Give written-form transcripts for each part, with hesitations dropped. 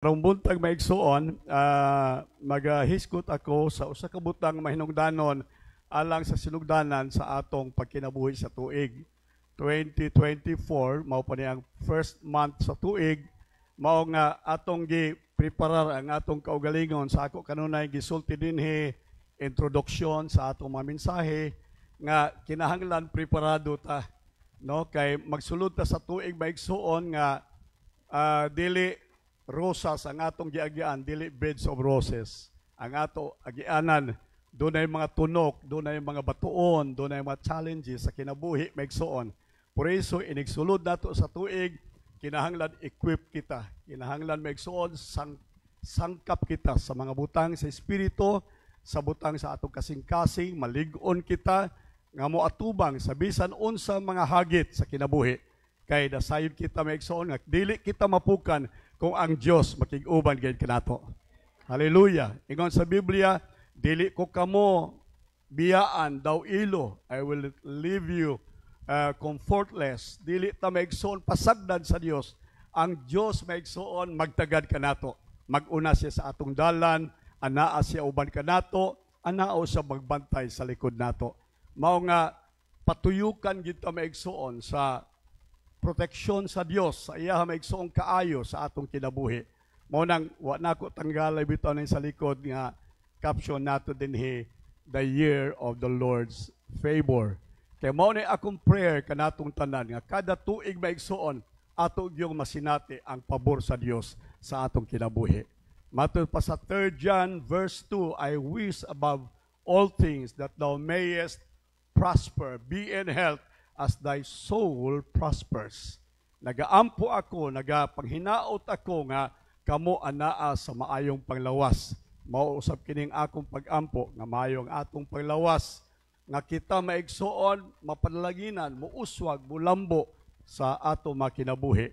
Karong buntag maigsuon, magahiskot ako sa usa ka butang mahinungdanon alang sa sinugdanan sa atong pagkinabuhi sa tuig. 2024 mao pa ni ang first month sa tuig, mao nga atong gi-preparar ang atong kaugalingon sa ako kanunay gisulti dinhi introduction sa atong mga mensahe nga kinahanglan preparado ta, no, kay magsulod ta sa tuig maigsuon nga dili rosas ang atong giagian, dili beds of roses. Ang ato agianan, doon ay mga tunok, doon ay mga batuon, doon ay mga challenges sa kinabuhi, maigsuon. Por eso, inigsulod nato sa tuig, kinahanglan equip kita. Kinahanglan maigsuon, sangkap kita sa mga butang sa espiritu, sa butang sa atong kasing-kasing, malig-on kita, nga mo atubang sa bisan unsa mga hagit sa kinabuhi. Kay dasayod kita maigsuon, nga dili kita mapukan kung ang Diyos makig-uban gayud kanato. Hallelujah. Ingon sa Biblia, dili ko kamo biyaan daw ilo. I will leave you comfortless. Dili ta maigsuon pasagdan sa Dios. Ang Dios maigsuon magtagad kanato. Mag-una siya sa atong dalan, anaa siya uban kanato, anao siya magbantay sa likod nato. Mao nga patuyukan gid ta maigsuon sa proteksyon sa Dios sa iya maigsuong kaayo sa atong kinabuhi. Mao nang wa nako tanggalay bitaw sa likod nga caption nato dinhi, the year of the Lord's favor. Kay mao ni akong prayer kanatong tanan nga kada tuig maigsuon ato gyung masinati ang pabor sa Dios sa atong kinabuhi. Matod pa sa 3 John verse 2, I wish above all things that thou mayest prosper, be in health, as thy soul prospers. Nagaampo ako, nagapanghinaot ako nga kamo anaa sa maayong panglawas. Mauusap kining akong pagampo nga maayong atong panglawas. Nga kita maigsuon, mapanalaginan, muuswag, mulambo sa ato makinabuhi.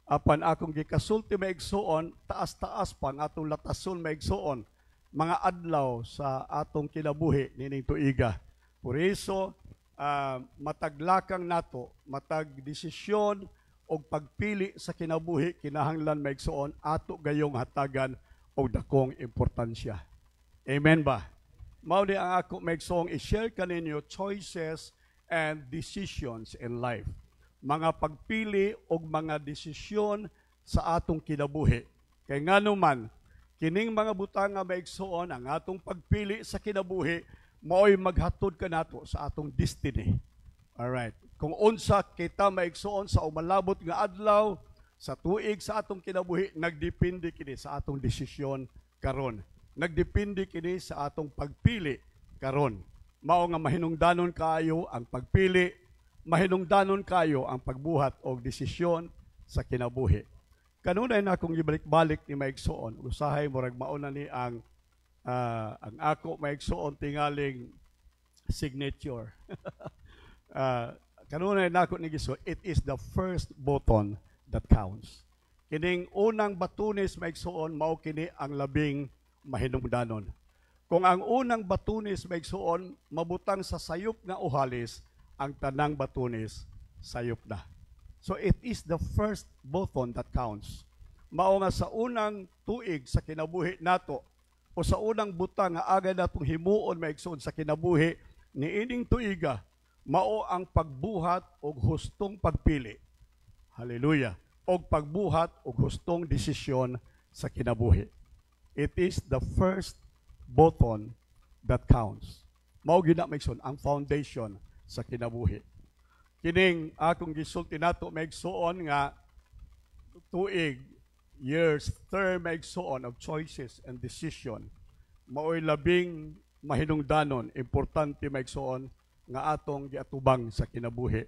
Apan akong gikasulti maigsuon, taas-taas pa ang atong latason maigsuon, mga adlaw sa atong kinabuhi nining tuiga. Por eso, mataglakang nato, matag desisyon o pagpili sa kinabuhi, kinahanglan maigsuon ato gayong hatagan o dakong importansya. Amen ba? Mao ni ang ako maigsuong i-share kaninyo choices and decisions in life. Mga pagpili o mga desisyon sa atong kinabuhi. Kay nganuman, kining mga butang nga maigsuon ang atong pagpili sa kinabuhi, mao'y maghatod ka nato sa atong destiny. Alright. Kung unsa kita maigsuon sa umalabot nga adlaw, sa tuig sa atong kinabuhi, nagdepende kini sa atong desisyon karon. Nagdepende kini sa atong pagpili karon. Mao nga mahinungdanon kayo ang pagpili, mahinungdanon kayo ang pagbuhat og desisyon sa kinabuhi. Kanunay na akong gibalik-balik ni maigsuon, usahay murag mauna ni ang ako maigsuon tingaling signature. Kanunay na ako nigiso, it is the first button that counts. Kining unang batunis maigsuon, mao kini ang labing mahinungdanon. Kung ang unang batunis maigsuon, mabutang sa sayop nga uhalis, ang tanang batunis sayop na. So it is the first button that counts. Mao nga sa unang tuig sa kinabuhi nato, o sa unang butang nga agad natong himuon maigsuon sa kinabuhi ni ining tuiga, mao ang pagbuhat og hustong pagpili. Hallelujah. Og pagbuhat og hustong desisyon sa kinabuhi. It is the first button that counts. Mao gid na maigsuon ang foundation sa kinabuhi. Kining akong gisulti nato maigsuon nga tuig, years, term maigsuon of choices and decision. Mao'y labing mahinungdanon, importante maigsuon nga atong giatubang sa kinabuhi.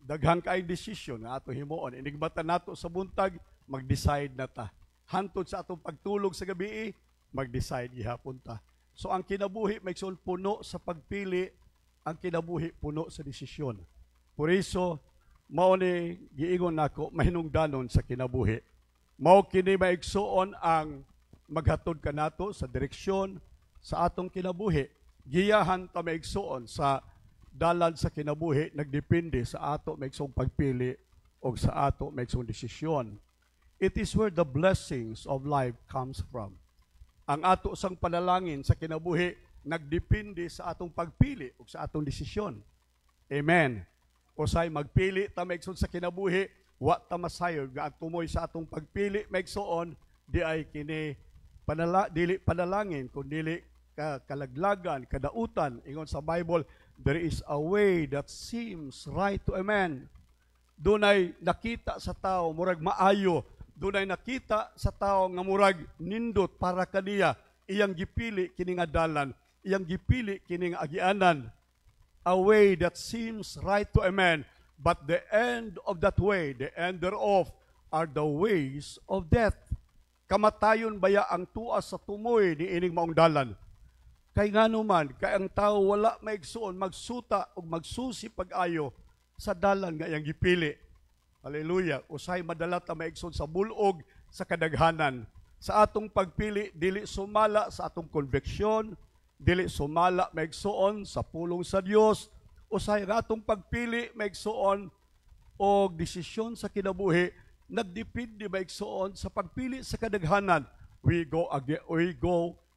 Daghang kaay decision nga ato himuon. Inigbatan nato sa buntag, mag-decide na ta. Hantod sa atong pagtulog sa gabi, mag-decide gihapon ta. So ang kinabuhi maigsuon puno sa pagpili, ang kinabuhi puno sa desisyon. Por eso, mao ni giingon nako mahinungdanon sa kinabuhi. Mao kini maigsuon ang maghatod kanato sa direksyon sa atong kinabuhi. Giyahan ta maigsuon sa dalan sa kinabuhi, nagdepende sa ato maigsuong pagpili o sa ato maigsuong desisyon. It is where the blessings of life comes from. Ang ato sang panalangin sa kinabuhi nagdepende sa atong pagpili o sa atong desisyon. Amen. Usay magpili ta maigsoon sa kinabuhi, wa ta masayod nga tumoy sa atong pagpili maigsoon di ay kini dili panalangin kun dili kalaglagan, kadautan. Ingon sa Bible, there is a way that seems right to a man. Dunay nakita sa tao murag maayo, dunay nakita sa tao nga murag nindot para kaniya, iyang gipili kini nga dalan, iyang gipili kini nga agianan. A way that seems right to a man, but the end of that way, the end thereof, are the ways of death. Kamatayon baya ang tuas sa tumoy ni ining maong dalan. Kay ngano man, kay ang tao wala maigsuon, magsuta o magsusi pag-ayo sa dalan nga iyang gipili. Hallelujah. Usay madalat na maigsuon sa bulog sa kadaghanan. Sa atong pagpili, dili sumala sa atong konveksyon, dili sumala maigsuon sa pulong sa Dios. Usay nga atong pagpili maigsuon o desisyon sa kinabuhi, nagdepende maigsuon sa pagpili sa kadaghanan. We go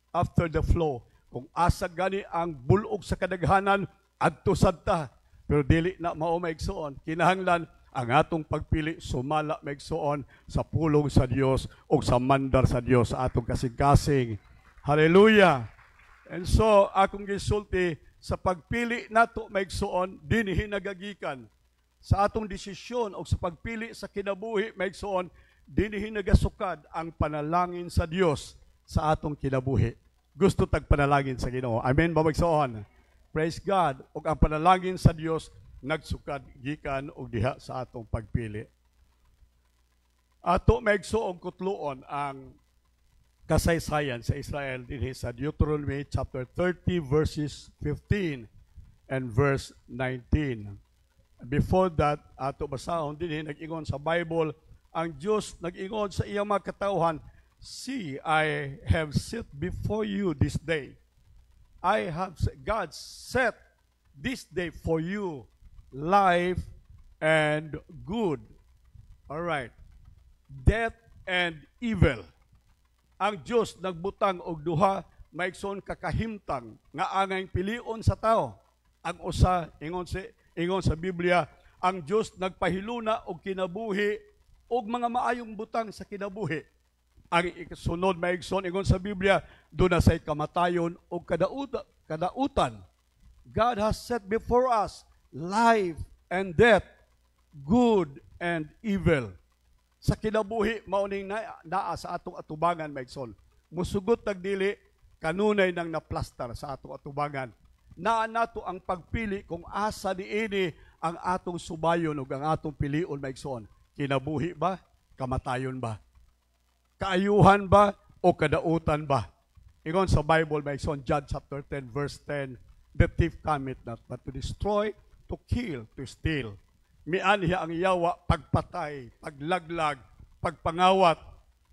after the flow. Kung asa gani ang bulog sa kadaghanan, adto sadta. Pero dili na mao maigsuon. Kinahanglan ang atong pagpili sumala maigsuon sa pulong sa Dios o sa mandar sa Dios sa atong kasing-kasing. Hallelujah! And so, akong gisulti, sa pagpili nato maigsuon, dinhi nagagikan. Sa atong desisyon o sa pagpili sa kinabuhi maigsuon, dinhi nagasukad ang panalangin sa Dios sa atong kinabuhi. Gusto tagpanalangin sa Ginoo. Amen ba maigsuon? Praise God. O ang panalangin sa Dios nagsukad gikan og diha sa atong pagpili. Ato maigsuon kutluon ang kasaysayan sa Israel dinhi sa Deuteronomy chapter 30 verses 15 and verse 19. Before that, ato basahon dinhi nag-ingon sa Bible, ang Dios nag-ingon sa iyang mga katawhan, "See, I have set before you this day. God set this day for you life and good." All right. Death and evil. Ang Dios nagbutang og duha maigsoon kakahimtang nga angay pilion sa tao. Ang usa ingon sa Biblia, ang Dios nagpahiluna og kinabuhi og mga maayong butang sa kinabuhi. Ang sunod maigsoon ingon sa Biblia, doon na say kamatayon o kadautan. God has set before us life and death, good and evil. Sa kinabuhi, mauning naa sa atong atubangan maigsoon. Musugot tagdili, kanunay nang naplastar sa atong atubangan. Naa nato ang pagpili kung asa niini ang atong subayon o ang atong pilion maigsoon. Kinabuhi ba? Kamatayon ba? Kaayuhan ba o kadautan ba? Ingon sa Bible, maigsoon, John chapter 10, verse 10, "The thief cometh not but to destroy, to kill, to steal." Mianhi ang yawa, pagpatay, paglaglag, pagpangawat.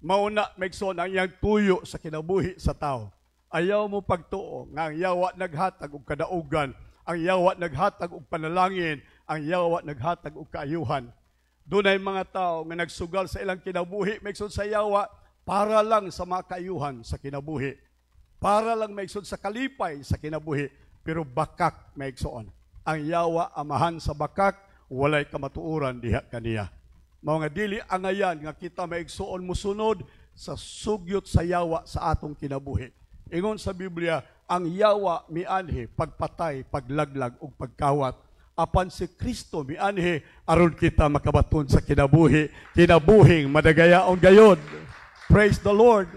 Mauna, maigsoon, ang iyang tuyo sa kinabuhi sa tao. Ayaw mo pagtuo nga ang yawa naghatag og kadaugan, ang yawa naghatag og panalangin, ang yawa naghatag og kaayuhan. Dunay mga tao nga nagsugal sa ilang kinabuhi, maigsoon sa yawa, para lang sa mga kaayuhan sa kinabuhi. Para lang maigsoon sa kalipay sa kinabuhi, pero bakak maigsoon. Ang yawa amahan sa bakak, walay kamatuoran diha kaniya. Mao nga dili angayan nga kita maigsuon musunod sa sugyot sa yawa sa atong kinabuhi. Ingon sa Biblia, ang yawa mianhi pagpatay, paglaglag ug pagkawat. Apan si Kristo mianhi aron kita makabaton sa kinabuhing madagayaon gayod. Praise the Lord.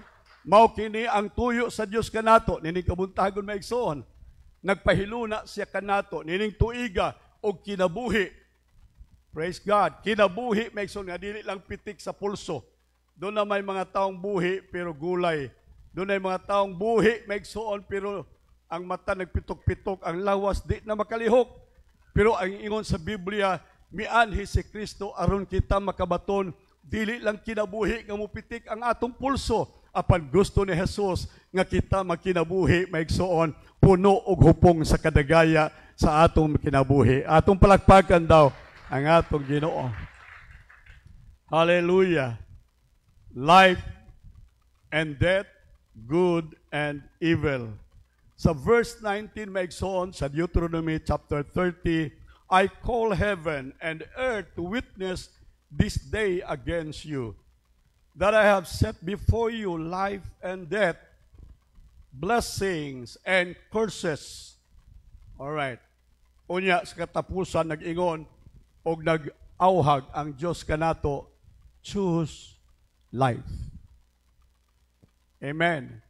Mao kini ang tuyo sa Dios kanato nining kabuntagon maigsoon. Nagpahiluna siya kanato nining tuiga og kinabuhi. Praise God. Kinabuhi maigsoon nga dili lang pitik sa pulso. Doon na may mga taong buhi pero gulay. Doon ay mga taong buhi maigsoon pero ang mata nagpitok-pitok, ang lawas di na makalihok. Pero ang ingon sa Biblia, mianhi si Kristo aron kita makabaton, dili lang kinabuhi nga mupitik ang atong pulso, apan gusto ni Jesus nga kita magkinabuhi maigsoon, puno og hupong sa kadagaya sa atong kinabuhi. Atong palakpakan daw ang atong Ginoo. Hallelujah. life and death, good and evil. Sa verse 19, maigsoon sa Deuteronomy chapter 30, I call heaven and earth to witness this day against you, that I have set before you life and death, blessings and curses. Alright. Unya, sa katapusan, nag-ingon, o nag-auhag ang Diyos kanato, choose life. Amen.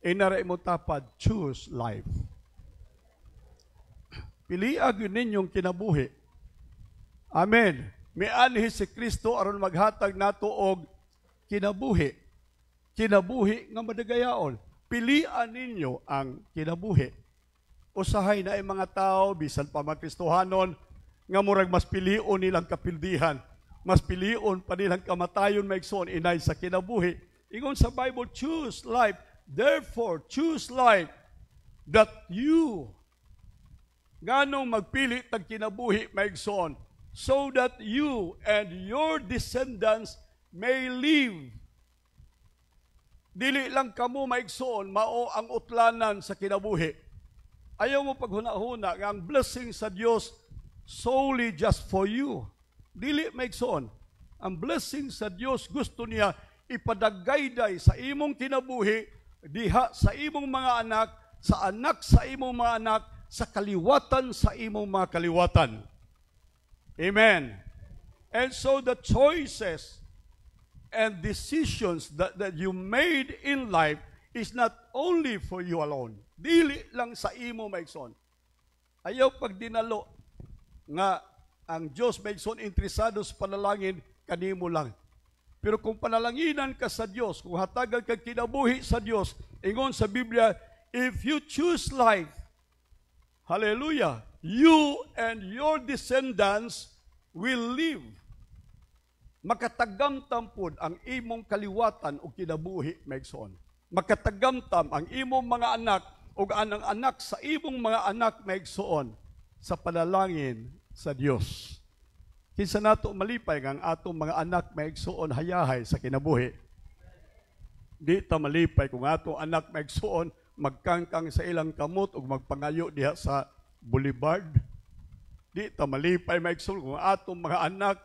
Inaray mo tapad, choose life. Piliag yun ninyong kinabuhi. Amen. Mianhi si Kristo aron maghatag nato og kinabuhi. Kinabuhi nga madagayaon. Pilian ninyo ang kinabuhi. Usahay na ay mga tao, bisan pa magkristohanon, nga murag mas pilion nilang kapildihan. Mas pilion pa nilang kamatayon maigsoon inay sa kinabuhi. Ingon sa Bible, choose life. Therefore, choose life that you ganong magpili tag kinabuhi maigsoon, so that you and your descendants may live. Dili lang kamo maigsoon, mao ang utlanan sa kinabuhi. Ayaw mo paghuna-huna nga ang blessing sa Dios solely just for you. Dili maigsoon. Ang blessing sa Dios gusto niya ipadagayday sa imong kinabuhi, diha sa imong mga anak, sa imong mga anak, sa kaliwatan sa imong mga kaliwatan. Amen. And so the choices and decisions that you made in life is not only for you alone. Dili lang sa imo maigsoon. Ayaw pag dinalo nga ang Diyos maigsoon interesado sa panalangin kanimo lang. Pero kung panalanginan ka sa Diyos, kung hatagan ka kinabuhi sa Diyos, ingon sa Biblia, if you choose life, hallelujah, you and your descendants will live. Makatagamtam pod ang imong kaliwatan o kinabuhi, maigsoon. Makatagamtam ang imong mga anak o anang anak sa imong mga anak, maigsoon, sa panalangin sa Diyos. Kinsa nato malipay nga ang atong mga anak maigsuon hayahay sa kinabuhi. Di ta malipay kung atong anak maigsuon magkangkang sa ilang kamot ug magpangayo diha sa boulevard. Di ta malipay maigsuon kung atong mga anak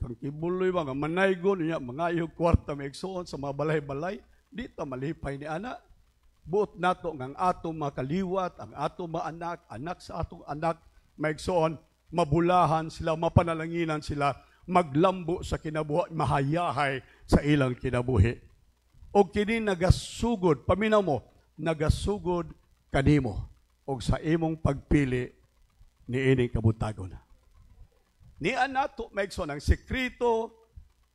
kang kibuloy mga manaygon niya mangayo kwarta maigsuon sa mga balay-balay. Di ta malipay ni ana. Buot nato nga ang atong mga kaliwat, ang atong mga anak, anak sa atong anak maigsuon mabulahan sila, mapanalanginan sila, maglambo sa kinabuhi, mahayahay sa ilang kinabuhi. O kini nagasugod, paminaw mo, nagasugod kanimo o sa imong pagpili ni ining kabutagon. Nian nato maigsoon ang sekreto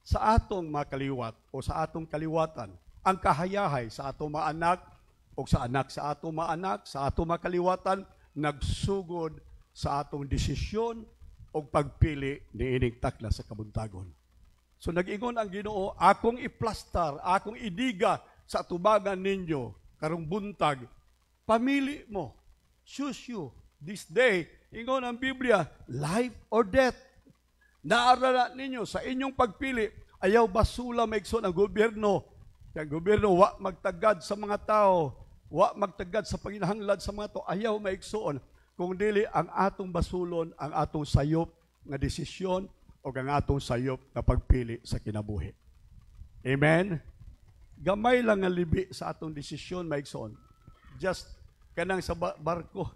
sa atong mga kaliwat o sa atong kaliwatan, ang kahayahay sa atong mga anak o sa anak sa atong mga anak, sa atong mga kaliwatan, nagsugod sa atong desisyon o pagpili ni ining takla sa kabuntagon. So nag-ingon ang Ginoo, akong iplastar, akong idiga sa tubagan ninyo, karong buntag, pamili mo, choose you, this day, ingon ang Biblia, life or death. Naarala ninyo sa inyong pagpili, ayaw basula maigsoon ang gobyerno. Ang gobyerno, wa magtagad sa mga tao, wa magtagad sa panginahanglan sa mga tao, ayaw maigsoon. Kung dili ang atong basulon, ang atong sayop nga desisyon o ang atong sayop nga pagpili sa kinabuhi. Amen? Gamay lang nga libi sa atong desisyon, maigsoon. Just kanang sa barko,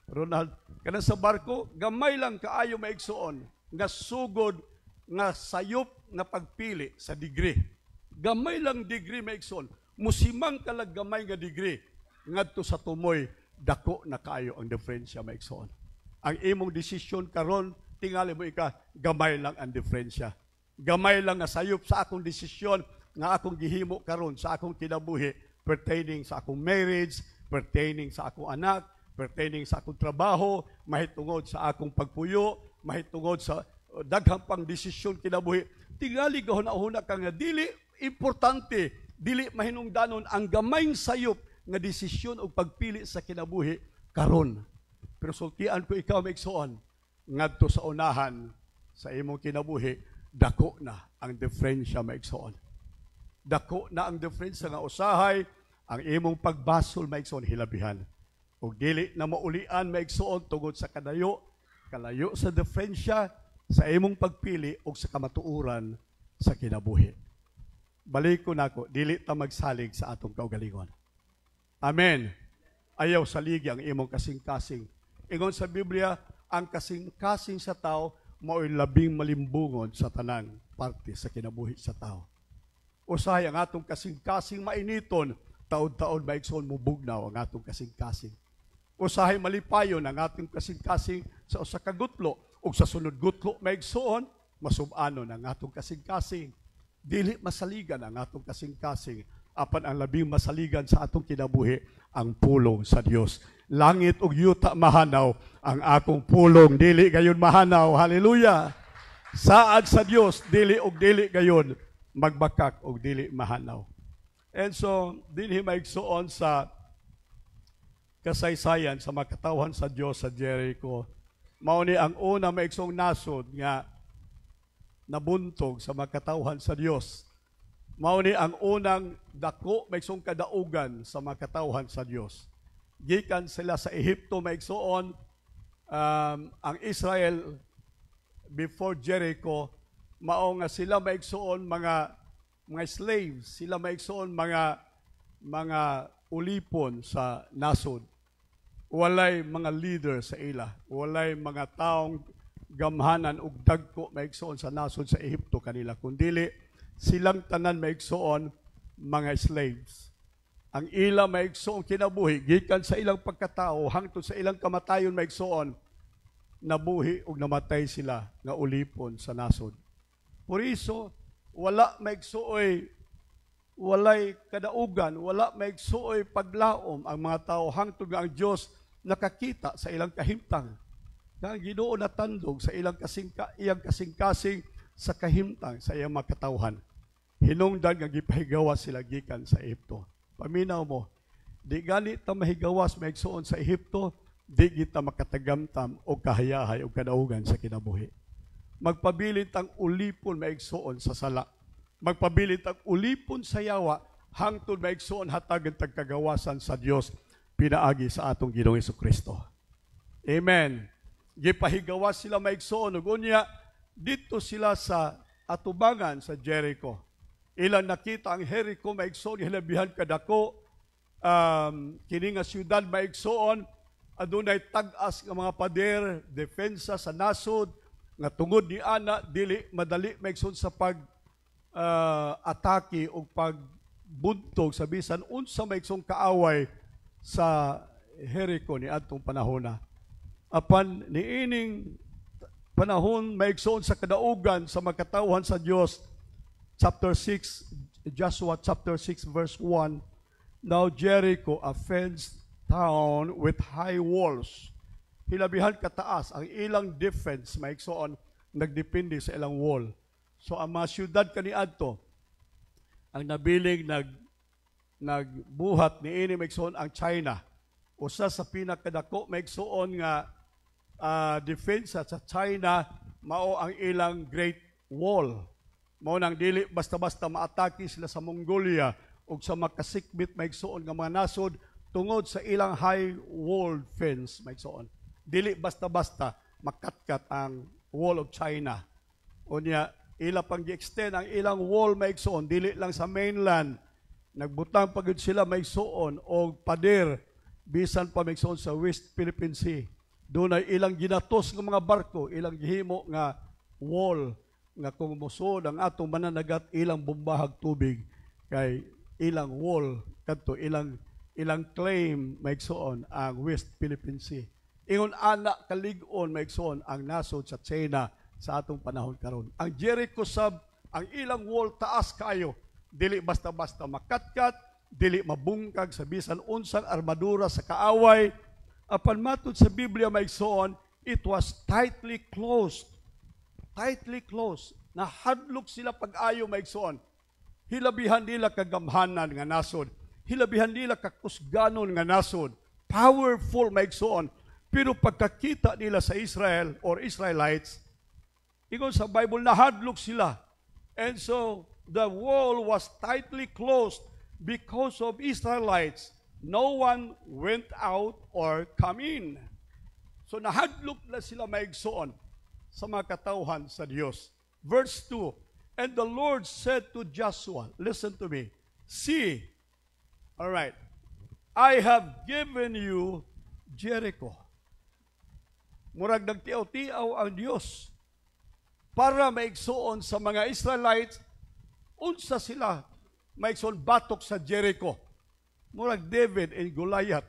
Ronald, kanang sa barko, gamay lang kaayo maigsoon nga sugod nga sayop nga pagpili sa degree. Gamay lang degree maigsoon. Musimang kalag gamay nga degree ngadto sa tumoy dako na kaayo ang diferensya maigsoon. Ang imong desisyon karon tingali mo gamay lang ang diferensya. Gamay lang nga sayop sa akong desisyon nga akong gihimo karon sa akong kinabuhi pertaining sa akong marriage, pertaining sa akong anak, pertaining sa akong trabaho, mahitungod sa akong pagpuyo, mahitungod sa daghang pang desisyon kinabuhi. Tingali gahuna-huna ka nga dili importante, dili mahinungdanon ang gamayng sayop nga desisyon o pagpili sa kinabuhi karon. Pero sultian ko ikaw maigsoon ngadto sa unahan sa imong kinabuhi, dako na ang diferensya maigsoon. Dako na ang diferensya nga usahay, ang imong pagbasol maigsoon hilabihan. Ug dili na maulian maigsoon tungod sa kalayo sa diferensya sa imong pagpili ug sa kamatuoran sa kinabuhi. Balik ko nako, dili ta magsalig sa atong kaugalingon. Amen. Ayaw saligi ang imong kasing-kasing. Ingon sa Biblia, ang kasing-kasing sa tao mao'y labing malimbungon sa tanang parte sa kinabuhi sa tao. Usahay ang atong kasing-kasing mainiton, taon-taon maigsoon mubugnaw ang atong kasing-kasing. Usahay malipayon ang ating kasing-kasing sa usa ka gutlo ug sa sunod gutlo maigsoon masub-anon ang atong kasing-kasing. Dili masaligan ang atong kasing-kasing apan ang labing masaligan sa atong kinabuhi ang pulong sa Dios. Langit ug yuta mahanaw, ang akong pulong dili gayon mahanaw. Hallelujah. Saad sa Dios dili gayon magbakak og dili mahanaw. And so dinhi maigsuon sa kasaysayan sa makatawhan sa Dios sa Jericho. Mao ni ang una maigsong nasod nga nabuntog sa makatawhan sa Dios. Mao ni ang unang dako maigsong kadaugan sa makatawhan sa Dios. Gikan sila sa Ehipto maigsoon, ang Israel before Jericho, mao nga sila maigsoon mga slaves, sila maigsoon mga ulipon sa nasod. Walay mga leader sa ila, walay mga taong gamhanan ug dagko maigsoon sa nasod sa Ehipto kanila, kundili silang tanan maigsoon mga slaves. Ang ila maigsoon kinabuhi gikan sa ilang pagkatao hangtod sa ilang kamatayon maigsoon, nabuhi ug namatay sila nga ulipon sa nasod. Por iso wala maigsuoy, walay kadaugan, wala maigsuoy paglaom ang mga tao hangtod nga ang Dios nakakita sa ilang kahimtang. Nga Ginoo natandog sa iyang kasing-kasing sa kahimtang sa iyang makatawhan. Hinungdan nga gipahigawas sila gikan sa Ehipto. Paminaw mo, di gani ta mahigawas maigsuon sa Ehipto, di kita makatagamtam o kahayahay o kadaugan sa kinabuhi. Magpabilit ang ulipon maigsuon sa sala. Magpabilit ang ulipon sa yawa hangtod maigsuon hatag ang tagkagawasan sa Dios pinaagi sa atong Ginoong Hesukristo. Amen. Gipahigawas sila maigsoon ug unya dito sila sa atubangan sa Jericho. Ilang nakita ang Jericho maigsoon hilabihan kadako, kini nga syudad maigsoon adunay tag-as nga mga pader, depensa sa nasod nga tungod ni ana dili madali maigsoon sa pag atake o pagbuntog sa bisan unsa maigsoong kaaway sa Jericho ni adtong panahon. Apan niining panahon maigsoon sa kadaugan sa makatawhan sa Dios, chapter 6, Joshua chapter 6 verse 1, now Jericho, a fenced town with high walls. Hilabihan kataas ang ilang defense maigsoon nagdepende sa ilang wall. So ang mga syudad kaniadto ang nabiling nagbuhat niini maigsoon ang China. Usa sa pinakadako maigsoon nga defensa sa China mao ang ilang Great Wall. Mao nang dili basta-basta maatake sila sa Mongolia ug sa makasikbit maigsoon nga mga nasod tungod sa ilang high wall fence maigsoon. Dili basta-basta makatkat ang Wall of China. Unya ila pang gi-extend ang ilang wall maigsoon dili lang sa mainland. Nagbutang pagud sila maigsoon og pader bisan pa maigsoon sa West Philippine Sea. Doon ay ilang ginatos ng mga barko, ilang gihimo nga wall nga kung musod ang atong mananagat ilang bumbahag tubig kay ilang wall kadto ilang claim maigsoon ang West Philippine Sea. Ingon ana kalig-on maigsoon ang nasod sa China sa atong panahon karon. Ang Jericho sab ang ilang wall taas kayo. Dili basta-basta makatkat, dili mabungkag sa bisan unsang armadura sa kaaway. Apan matud sa Biblia maigsoon, it was tightly closed. Tightly closed. Nahadlok sila pag-ayo maigsoon. Hilabihan nila kagamhanan nga nasod. Hilabihan nila kakusganon nga nasod. Powerful maigsoon. Pero pagkakita nila sa Israel or Israelites, Ingon sa Bible, nahadlok sila. And so, the wall was tightly closed because of Israelites. No one went out or come in. So, nahadlok na sila maigsoon sa mga katauhan sa Diyos. Verse 2, and the Lord said to Joshua, listen to me, see, all right, I have given you Jericho. Murag nagtiaw-tiaw ang Diyos para maigsoon sa mga Israelites, unsa sila maigsoon batok sa Jericho. Murag David and Goliath.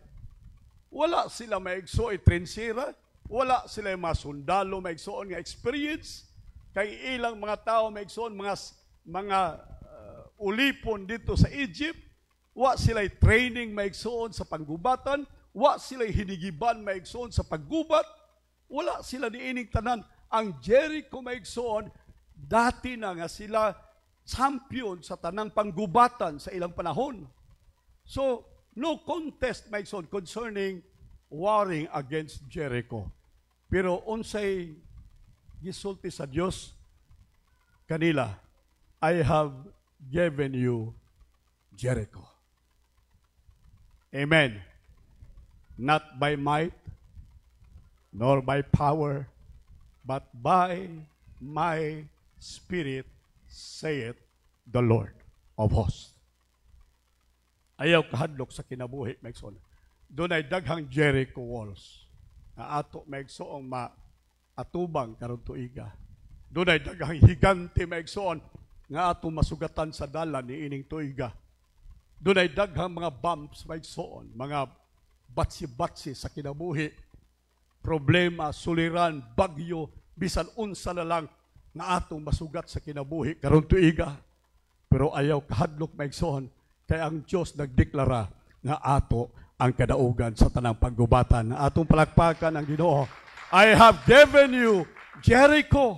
Wala sila maigsoon trinsira, wala sila mga sundalo maigsoon nga experience, kay ilang mga tao maigsoon mga ulipon dito sa Egypt, wa sila'y training maigsoon sa panggubatan, wa sila'y hinigiban maigsoon sa paggubat, wala sila niining tanan. Ang Jericho maigsoon, dati na nga sila champion sa tanang panggubatan sa ilang panahon. So, no contest maigsoon concerning warring against Jericho. Pero unsay gisulti sa Dios kanila, I have given you Jericho. Amen. Not by might, nor by power, but by my Spirit, saith the Lord of hosts. Ayaw kahadlok sa kinabuhi, maigsoon. Doon ay daghang Jericho walls na ato maigsoong atubang karon tuiga. Doon ay daghang higante maigsoon nga ato masugatan sa dalan ni ining tuiga. Doon ay daghang mga bumps maigsoon, mga batsi-batsi sa kinabuhi, problema, suliran, bagyo, bisan unsa na lang nga atong masugat sa kinabuhi karon tuiga. Pero ayaw kahadlok maigsoon, kay ang Diyos nagdeklara nga ato ang kadaugan sa tanang paggubatan. Atong palakpakan ang Ginoo. I have given you Jericho.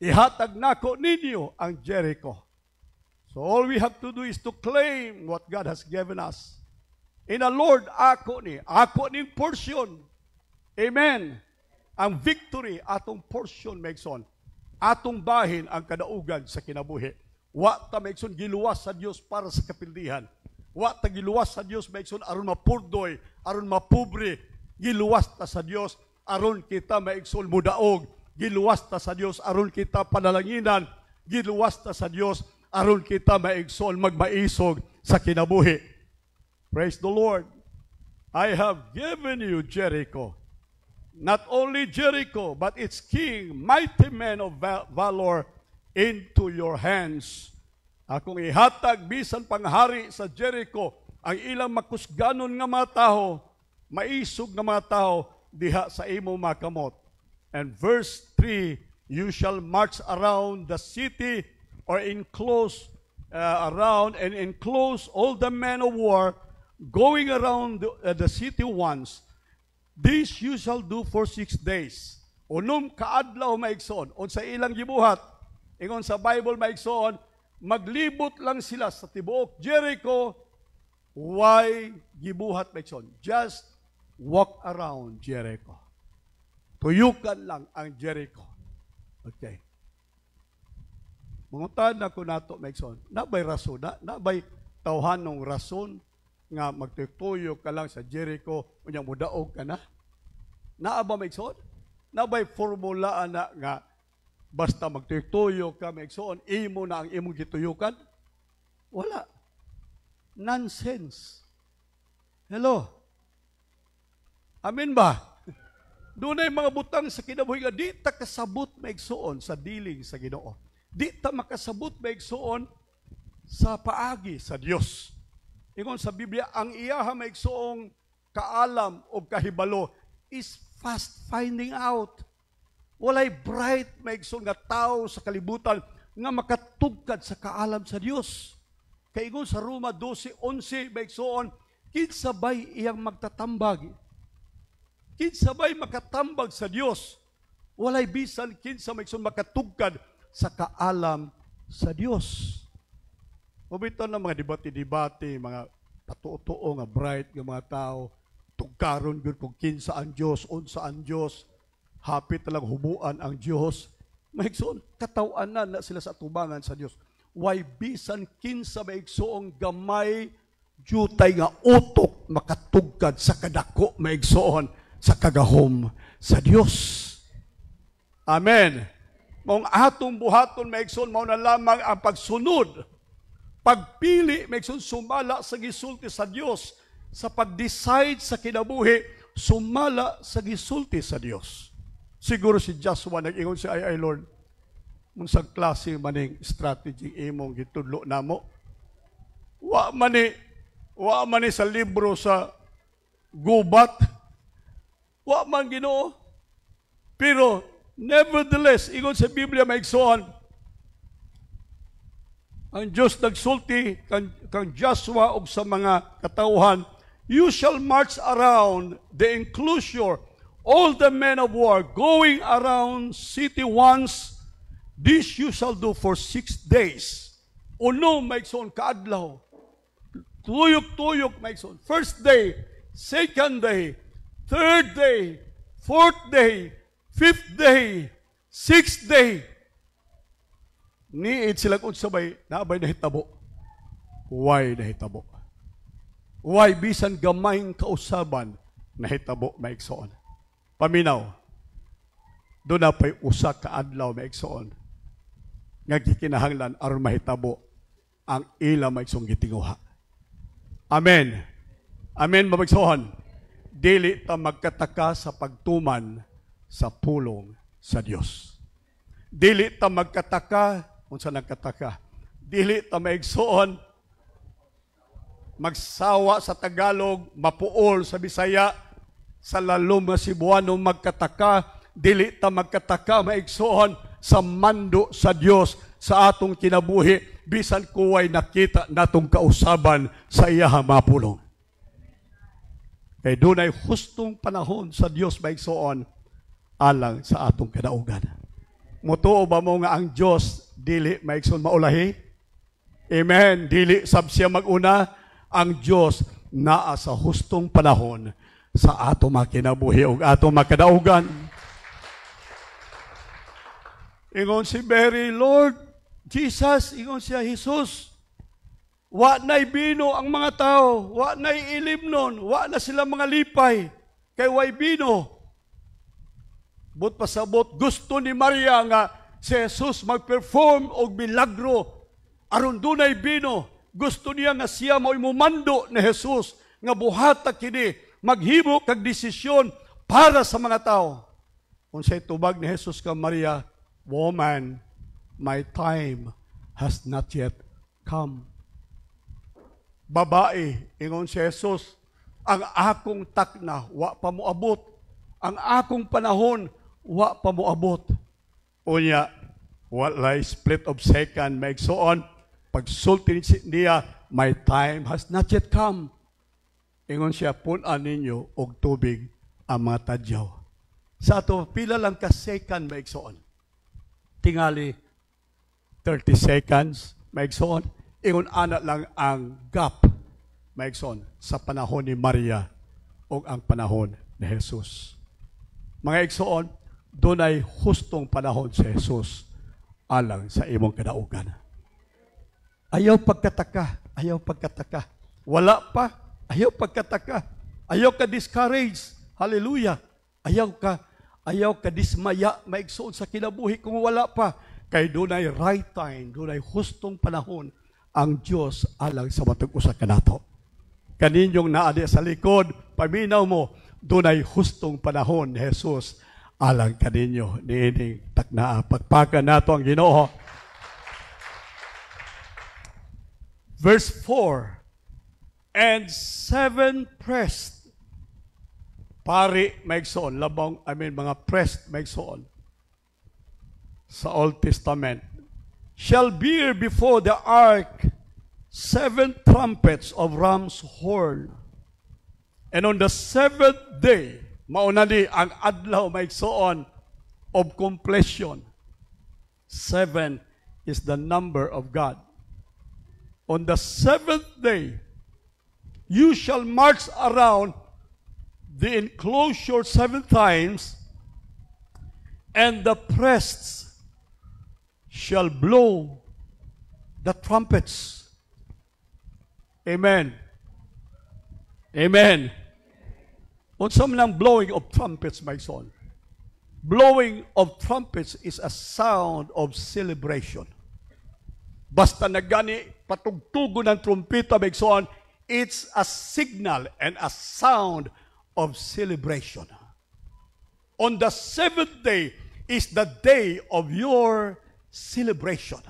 Ihatag nako ninyo ang Jericho. So all we have to do is to claim what God has given us. In the Lord, ako ning portion. Amen. Ang victory, atong portion, maigsoon. Atong bahin ang kadaugan sa kinabuhi. Wa ta maigsoon giluwas sa Dios para sa kapildihan. Wa ta giluwas sa Dios maigsoon aron mapurdoy, aron mapobre. Giluwas ta sa Dios aron kita maigsoon mudaog. Giluwas ta sa Dios aron kita panalanginan. Giluwas ta sa Dios aron kita maigsoon magmaisog sa kinabuhi. Praise the Lord. I have given you Jericho. Not only Jericho, but its king, mighty men of valor, into your hands. Akong ihatag bisan panghari sa Jericho, ang ilang makusganon nga mga tao, maisog nga mga tao, diha sa imo makamot. And verse 3, you shall march around the city or enclose around and enclose all the men of war going around the city once. This you shall do for 6 days. Unom kaadlaw maigsoon. On sa ilang gibuhat, ingon sa Bible maigsoon, maglibot lang sila sa tibuok Jericho. Why gibuhat maigsoon? Just walk around Jericho. Tuyukan lang ang Jericho. Okay. Mungutan na ko nato maigsoon. Nabay rason, nabay tawhanong rason nga magtutuyo ka lang sa Jericho, unyang mudaog ka na? Naaba maigsoon? Nabay formula na nga basta magtutuyo ka maigsoon, imo na ang imong gituyukan? Wala. Nonsense. Hello? Amen ba? Doon ay mga butang sa kinabuhi nga, di ta kasabot maigsoon sa diling sa Ginoo. Di ta makasabot maigsoon sa paagi sa Dios. Ingon sa Biblia, ang iyaha maigsoong kaalam o kahibalo is fast finding out. Walay bright maigsoong nga tao sa kalibutan nga makatugkad sa kaalam sa Dios. Kay ingon sa Roma 12:11 maigsoon, kinsabay iyang magtatambag. Kinsabay makatambag sa Dios. Walay bisan kinsa maigsoon makatugkad sa kaalam sa Dios. Mabito ng mga debate-debate, mga patuo-tuo nga bright nga mga tao, tugkaron yun kung kinsa ang Diyos, unsa ang Diyos, hapit talang humuan ang Diyos. maigsoon, katawanan na sila sa tubangan sa Dios. Why bisan kinsa maigsoong gamay jutay nga utok makatugkad sa kadako maigsoon sa kagahom sa Dios. Amen. Maong atong buhaton maigsoon mao na lamang ang pagsunod, pagpili maigsoon sumala sa gisulti sa Dios, sa pag-decide sa kinabuhi sumala sa gisulti sa Dios. Siguro si Joshua nag-ingon siya, ay Lord, unsang klase maning strategy imong gitudlo namo? Wa man ni sa libro sa gubat. Wa man Ginoo. Pero nevertheless, ingon sa Biblia maigsoon, ang Diyos nagsulti kang Joshua ug sa mga katawhan, you shall march around the enclosure, all the men of war, going around city once. This you shall do for 6 days. Uno, maigsoon, kaadlaw. Tuyok-tuyok, maigsoon. First day, second day, third day, fourth day, fifth day, sixth day. Niid sila kung sabay, naabay na hitabo. Why na hitabo? Why bisan gamayng kausaban na hitabo, maigsoon? Paminaw, doon na pa'y usa ka adlaw maigsoon. Nga gikinahanglan aron mahitabo ang ila maigsoong gitinguha. Amen. Amen, maigsoon. Dili ta magkataka sa pagtuman sa pulong sa Dios. Dili ta magkataka, unsa nagkataka? Dili ta maigsoon magsawa sa Tagalog, mapuol sa Bisaya, sa lalom nga Cebuano magkataka, dili ta magkataka maigsoon sa mando sa Dios sa atong kinabuhi bisan kuway nakita natong kausaban sa iyang mapulong. Kay dunay hustong panahon sa Dios maigsoon alang sa atong kadaugan. Mutuo ba mo nga ang Dios dili maigsoon maulahi? Amen. Dili sab siya maguna. Ang Dios naa sa hustong panahon sa ato makinabuhi ug ato makadaugan. Ingon si Mary, Lord Jesus, ingon siya, Jesus, wa na'y bino ang mga tao, wa na'y ilimnon, wa na sila mga lipay, kay way bino. But pasabot, gusto ni Maria nga si Jesus mag-perform og milagro, aron dunay bino. Gusto niya nga siya mo'y mumando ni Jesus, nga buhata kini, maghimo kag desisyon para sa mga tao. Unsay tubag ni Jesus ka Maria, Woman, my time has not yet come. Babae, ingon si Jesus, ang akong takna, wa pa moabot. Ang akong panahon, wa pa moabot. Unya, walay split of second, maigsoon, pagsulti niya, my time has not yet come. Ingon siya, punan ninyo og tubig ang mga tadyaw. Sa ato, pila lang ka second, maigsoon. Tingali 30 seconds, maigsoon, ingon ana lang ang gap, maigsoon, sa panahon ni Maria o ang panahon ni Jesus. Mga igsoon, doon ay hustong panahon si Jesus alang sa imong kadaugan. Ayaw pagkataka, ayaw pagkataka. Wala pa, ayaw pagkataka. Ayaw ka discourage, hallelujah. Ayaw ka dismaya, maigsoon sa kinabuhi kung wala pa. Kay dunay right time, dunay hustong panahon ang Dios alang sa matag usa kanato. Kaninyong naadi sa likod, paminaw mo, dunay hustong panahon ni Jesus alang kaninyo niining taknaa. Pagpakan nato ang Ginoo. Verse 4, and 7 priests, pari maigsoon, mga priest maigsoon sa Old Testament, shall bear before the ark 7 trumpets of ram's horn. And on the 7th day, mauna ni ang adlaw maigsoon of completion. 7 is the number of God. On the 7th day, you shall march around the enclosure 7 times, and the priests shall blow the trumpets. Amen. Amen. Unsa man ang blowing of trumpets, my son? Blowing of trumpets is a sound of celebration. Basta nagani patugtugo ng trumpeta, my son, it's a signal and a sound of celebration. On the seventh day is the day of your celebration.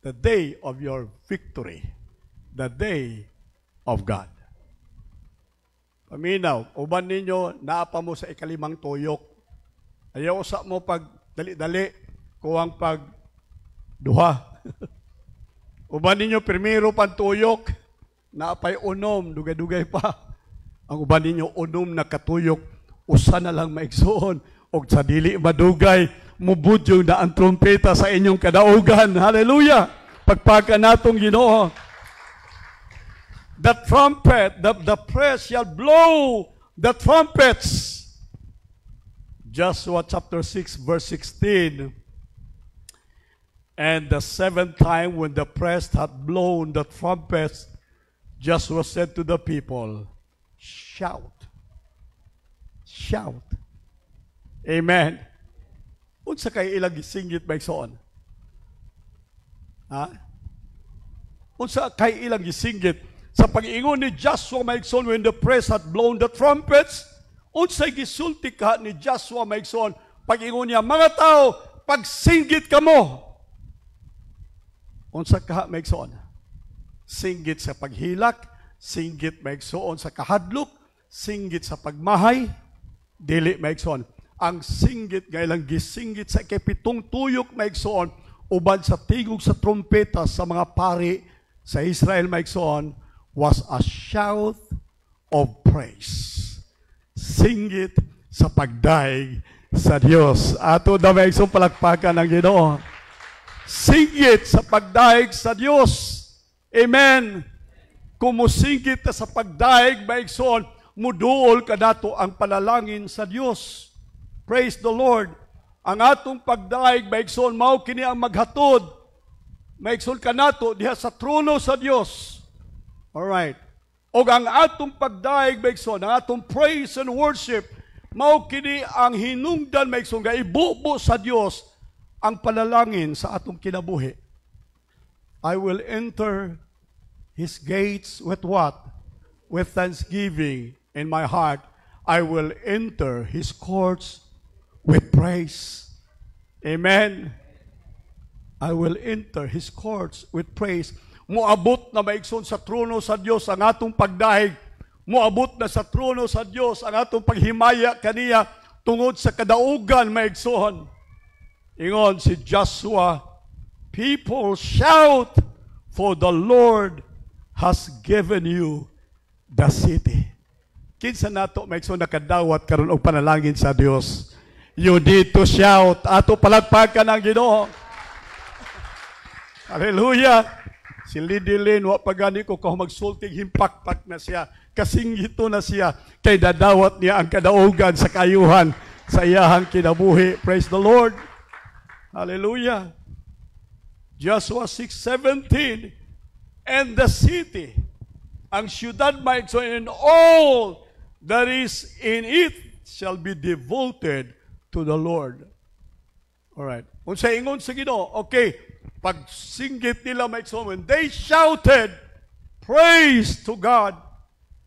The day of your victory. The day of God. Paminaw, uban ninyo, naapa mo sa ikalimang tuyok. Ayaw sa mo pag dali-dali, kuwang pag duha. Uban ninyo, primero pantuyok, naapay unom, dugay-dugay pa. Ang uban ninyo, unom na katuyok, usa na lang maigsoon, o sa dili madugay, mubudyong na ang trumpeta sa inyong kadaugan. Hallelujah! Pagpaka natong Ginoo. The trumpet, the press shall blow the trumpets. Joshua chapter 6, verse 16. And the seventh time when the press had blown the trumpets, Joshua said to the people, shout. Shout. Amen. Unsa kay ilang gisingit ba igsoon? Ha? Unsa kay ilang gisingit sa pag-ingon ni Joshua maigsoon when the press had blown the trumpets? Unsay gisulti ka ni Joshua maigsoon pag-ingon niya, mga tao, pagsinggit kamo. Unsa ka maigsoon? Singgit sa paghilak, singgit maigsoon sa kahadlok, singgit sa pagmahay, dili maigsoon. Ang singgit gaylang gisinggit sa ikapitong tuyok maigsoon uban sa tigog sa trompeta sa mga pari sa Israel maigsoon was a shout of praise. Singgit sa pagdaig sa Dios. Ato na maigsoon palakpakan ng Ginoo. Singgit sa pagdaig sa Dios. Amen. Kumusingit sa pagdaig maigsoon, muduol kadato ang panalangin sa Dios. Praise the Lord. Ang atong pagdaig, maigsoon, mao kini ang maghatod. Maigsoon kanato diha sa trono sa Dios. Alright. O ang atong pagdaig, maigsoon, ang atong praise and worship, mao kini ang hinungdan, maigsoon, nga ibubo sa Dios ang panalangin sa atong kinabuhi. I will enter His gates with what? With thanksgiving in my heart. I will enter His courts with praise. Amen. I will enter His courts with praise. Muabot na maigsoon sa trono sa Dios ang atong pagdahig. Muabot na sa trono sa Dios ang atong paghimaya kaniya tungod sa kadaugan maigsoon. Ingon si Joshua, people shout, for the Lord has given you the city. Kinsa nato maigsoon nakadawat karon og panalangin sa Dios. You need to shout. Ato palagpakan ang Ginoo. Hallelujah. Si Lidilin, wa pagani ko kung magsulting himpakpak na siya. Kasinggito na siya. Kay dadawat niya ang kadaugan sa kayuhan sa iyahang kinabuhi. Praise the Lord. Hallelujah. Joshua 6:17. And the city, ang syudad maigsoon, and all that is in it shall be devoted to the Lord. Alright. Kung sa ingon sa Ginoo, okay, pag singgit nila maigsoon, when they shouted, praise to God,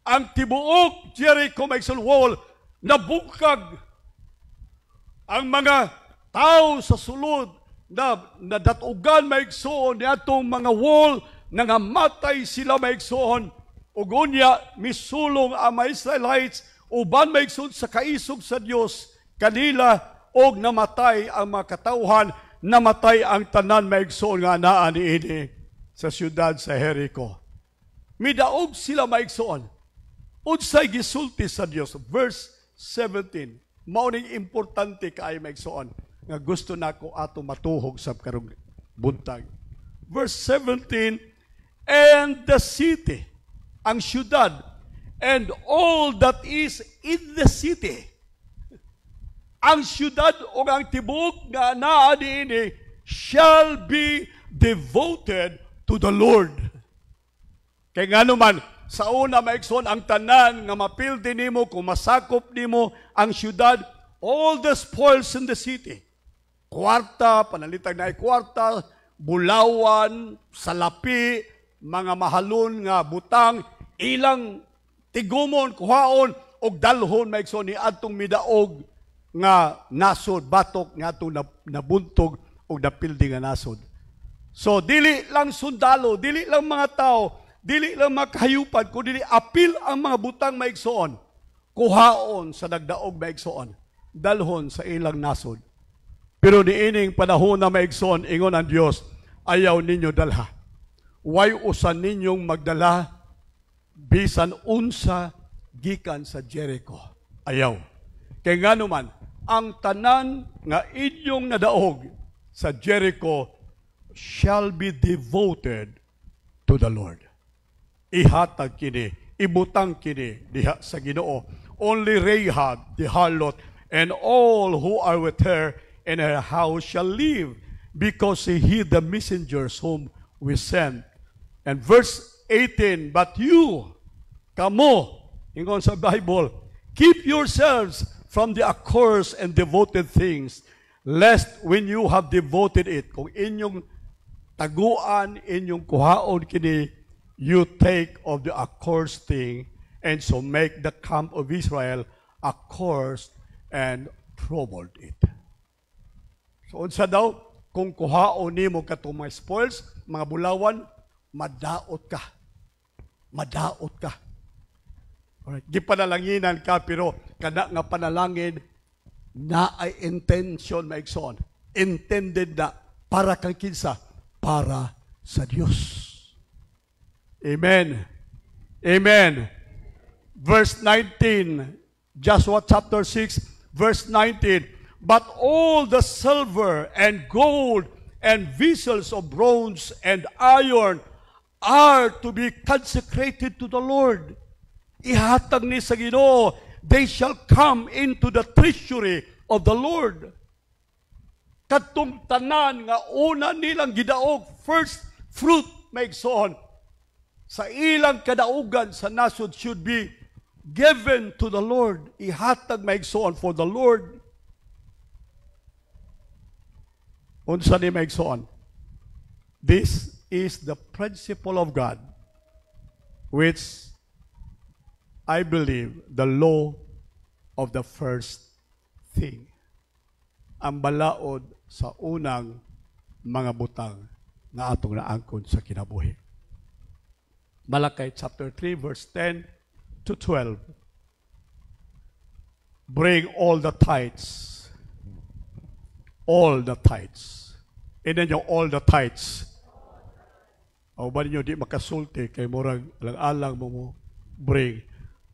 ang tibuok Jericho maigsoon wall, nabukag. Ang mga tao sa sulod, na datugan maigsoon, niatong mga wall, nangamatay sila maigsoon, ug unya misulong ang mga Israelites, uban maigsoon sa kaisog sa Dios, kanila og namatay ang mga katauhan, namatay ang tanan maigsoon nga naa niini sa siyudad sa Jericho. Midaog sila maigsoon. Unsay gisulti sa Dios? Verse 17. Mao ning importante kay maigsoon nga gusto nako ato matuhog sa karong buntag. Verse 17, and the city, ang siyudad, and all that is in the city. Ang siyudad o ang tibok nga naa niini shall be devoted to the Lord. Kaya nga naman, sa una maigsoon ang tanan nga mapildi nimo kung masakop nimo ang syudad, all the spoils in the city. Kwarta, panalitag na kwarta, bulawan, salapi, mga mahalon nga butang, ilang tigumon, kuhaon, og dalhon maigsoon ni adtong midaog nga nasod, batok nga atong nabuntog og napildi nga nasod. So, dili lang sundalo, dili lang mga tao, dili lang mga kahayupan, kundi apil ang mga butang maigsoon, kuhaon sa nagdaog maigsoon, dalhon sa ilang nasod. Pero niining panahon na maigsoon, ingon ang Dios, ayaw ninyo dalha. Way usan ninyong magdala, bisan unsa gikan sa Jericho. Ayaw. Kaya nga naman, ang tanan nga inyong nadaog sa Jericho shall be devoted to the Lord. Ihatag kini, ibutang kini diha sa Ginoo. Only Rahab the harlot and all who are with her in her house shall live, because he hid the messengers whom we sent. And verse 18, but you, kamo, ingon sa Bible, keep yourselves from the accursed and devoted things, lest when you have devoted it, kung inyong taguan, inyong kuhaon kini, you take of the accursed thing, and so make the camp of Israel accursed and troubled it. So, unsa daw, kung kuhaon nimo katong mga spoils, mga bulawan, madaot ka. Madaot ka. Alright. Gipanalanginan ka, pero kada nga panalangin, na ay intention maigsoon. Intended na para kang kinsa, para sa Dios. Amen. Amen. Verse 19, Joshua chapter 6, verse 19, but all the silver and gold and vessels of bronze and iron are to be consecrated to the Lord. Ihatag ni sa Ginoo, they shall come into the treasury of the Lord. Katong tanan nga una nilang gidaog, first fruit maigsoon, sa ilang kadaugan sa nasod should be given to the Lord. Ihatag maigsoon for the Lord. Unsa ni maigsoon? This is the principle of God, which I believe the law of the first thing. Ang balaod sa unang mga butang na atong naangkon sa kinabuhi. Malakay chapter 3 verse 10 to 12. Bring all the tithes. All the tithes. Inan yung all the tithes. O ba ninyo di makasulti kay murag alang-alang mo bring.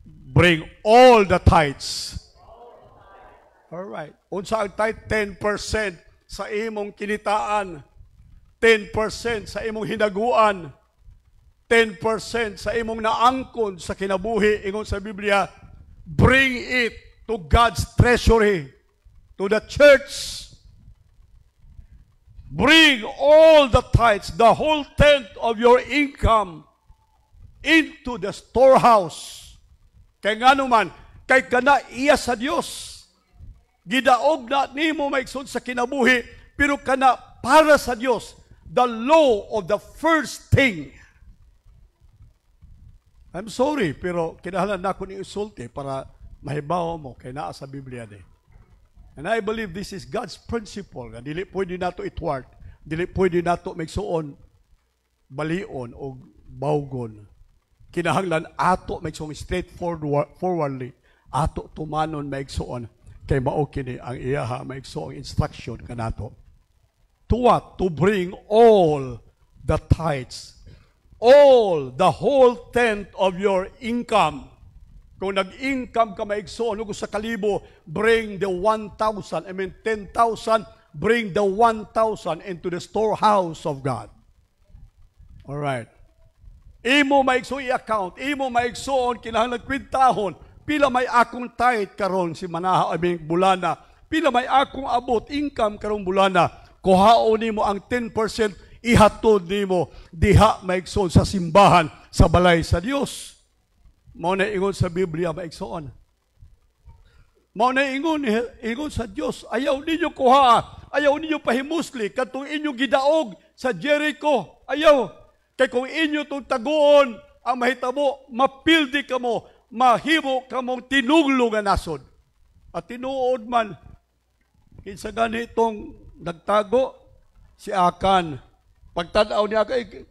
Bring all the tithes. Alright. Unsa ang tithe? 10% sa imong kinitaan. 10% sa imong hinaguan. 10% sa imong naangkon sa kinabuhi. Ingon sa Biblia, bring it to God's treasury, to the church. Bring all the tithes, the whole tenth of your income, into the storehouse. Kay nga naman, kay kana iya sa Dios. Gidaog na nimo maigsoon sa kinabuhi, pero kana para sa Dios, the law of the first thing. I'm sorry, pero kinahanglan na ako ni isulti para mahibaw mo kay naa sa Biblia de. And I believe this is God's principle. Dili pwede nato itwart, dili pwede nato maigsuon balion o bawgon. Kinahanglan ato maigsuon straightforwardly, ato tumanon maigsuon kay mao kini ang iyaha maigsuon instruction kanato. To what? To bring all the tithes, all, the whole tenth of your income. Kung nag-income ka maigsoon ug sa kalibo, bring the 1,000, 10,000, bring the 1,000 into the storehouse of God. All right. Imo maigsoon i-account, imo maigsoon kinahanglan kwintahon, pila may akong tithe karon si manaha aming bulana, pila may akong abot income karong bulana. kuhaon nimo ang 10%, ihatod nimo diha maigsoon sa simbahan sa balay sa Dios. Mao na ingon sa Biblia maigsoon. Mao na ingon sa Dios, ayaw ninyo kuha, ayaw ninyo pahimusli kadtong inyo gidaog sa Jericho. Ayaw. Kay kung inyo tong taguon ang mahitabo, mapildi kamo, mahimo kamong tinuglo nga nasod. At tinuod man, kinsa ganitong nagtago, si Akan. Pagtanaw niya kay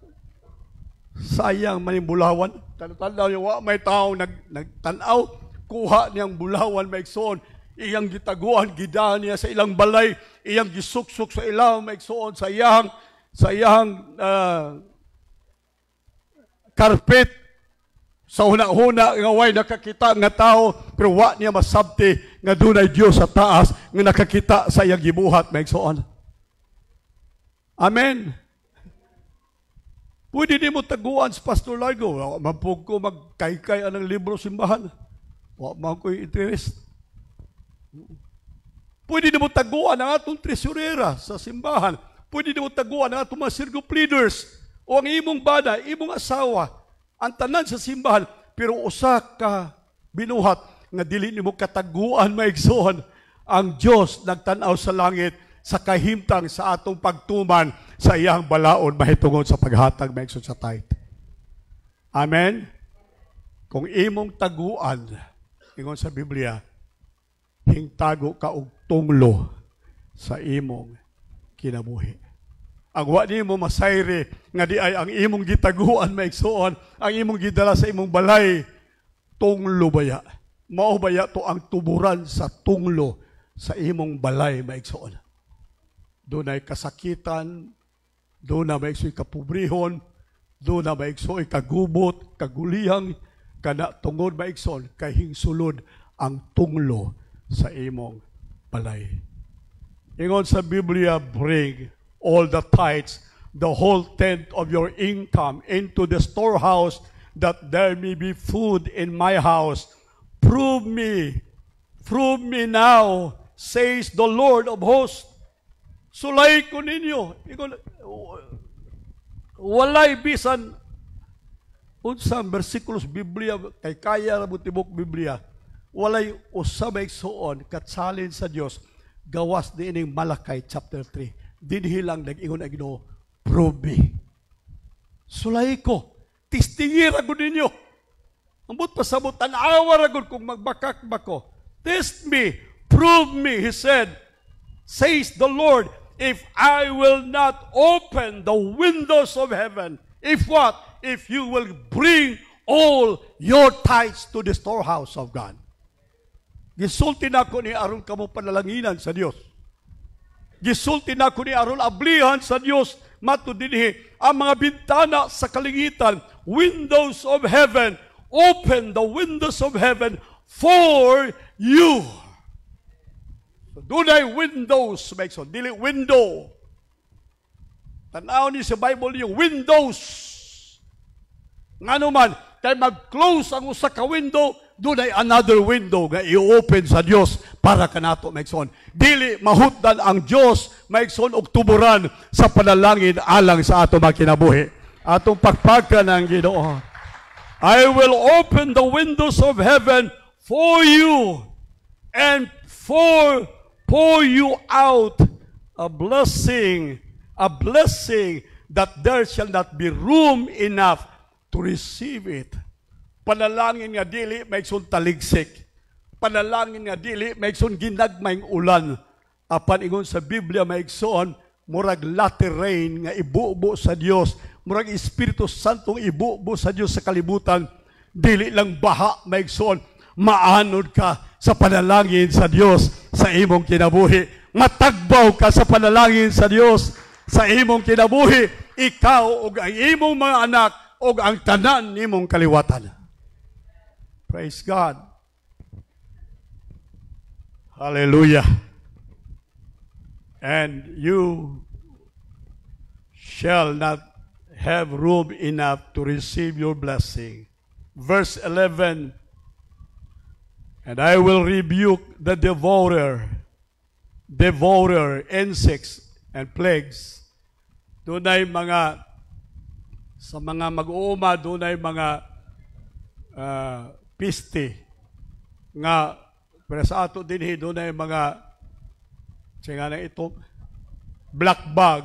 sayang man yung bulawan. Tanaw niya, wa may tao nagtanaw, kuha niyang bulawan maigsoon. Iyang gitaguan, gidahan niya sa ilang balay, iyang gisuksok sa ilang maigsoon, sa iyang karpet. Sa huna-huna nga way nakakita nga tao, pero wa niya masabti nga dunay Dios sa taas nga nakakita sa iyang gibuhat maigsoon. Amen. Pwede di mo taguan sa Pastor Largo. Mapug ko magkaykay anang libro simbahan. Wa man ko'y interest. Pwede di mo taguan ang atong tresurera sa simbahan. Pwede di mo taguan ang atong mga circle leaders o ang imong bana, imong asawa, ang tanan sa simbahan, pero usa ka binuhat nga dili nimo kataguan maigsoon. Ang Dios nagtan-aw sa langit sa kahimtang sa atong pagtuman sa iyang balaod mahitungod sa paghatag maigsoon sa tithe. Amen. Kung imong taguan, ingon sa Biblia, hingtago ka og tunglo sa imong kinabuhi. Ang wa nimo masayre nga di ay ang imong gitaguan maigsoon, ang imong gidala sa imong balay, tunglo baya. Mao baya to ang tuburan sa tunglo sa imong balay maigsoon. Doon ay kasakitan, doon na maigsoy kapobrehon, doon na maigsoy kagubot, kagulihang, kana tungod maigsoon, kay hingsulod ang tunglo sa imong balay. Ingon sa Biblia, bring all the tithes, the whole tenth of your income into the storehouse, that there may be food in my house. Prove me now, says the Lord of hosts. Sulay ko ninyo. Walay bisan unsang bersikulos Biblia, kay kaya na tibok Biblia, walay usabay soon katsalin sa Dios, gawas di ining Malakay chapter 3. Dinhi lang nag-ingon ang Ginoo, prove me. Sulay ko, tistingir agud ninyo. Ambot pasabot, tanawa agud kung magbakak bako. Test me, prove me, he said, says the Lord, if I will not open the windows of heaven. If what? If you will bring all your tithes to the storehouse of God. Gisulti na ko ni aron kamo panalanginan sa Dios. Gisulti na ko ni aron ablihan sa Dios matud dinhi ang mga bintana sa kalingitan, windows of heaven, open the windows of heaven for you. So, dunay windows, so dili window. Tanaw ni sa Bible yung windows. Ngano man kay mag-close ang usa ka window, dunay another window nga i-open sa Dios para kanato maigsoon. Dili mahutdan ang Dios maigsoon og tuburan sa panalangin alang sa ato mga kinabuhi. Atong pagpagkan ang Ginoo. I will open the windows of heaven for you and pour you out a blessing that there shall not be room enough to receive it. Panalangin nga dili maigsoon taligsik. Panalangin nga dili maigsoon ginagmayng ulan. Apan ingon sa Biblia maigsoon murag latter rain nga ibubo sa Dios, murag Espiritu Santong ibubo sa Dios sa kalibutan. Dili lang baha maigsoon, maanod ka sa panalangin sa Dios sa imong kinabuhi. Matagbaw ka sa panalangin sa Dios sa imong kinabuhi. Ikaw ug ang imong mga anak ug ang tanan nimong kaliwatan. Praise God. Hallelujah. And you shall not have room enough to receive your blessing. Verse 11, and I will rebuke the devourer, insects, and plagues. Dunay mga, sa mga mag-uuma, dunay mga piste nga, pero sa ato din, dunay mga, siya nga ito, black bug,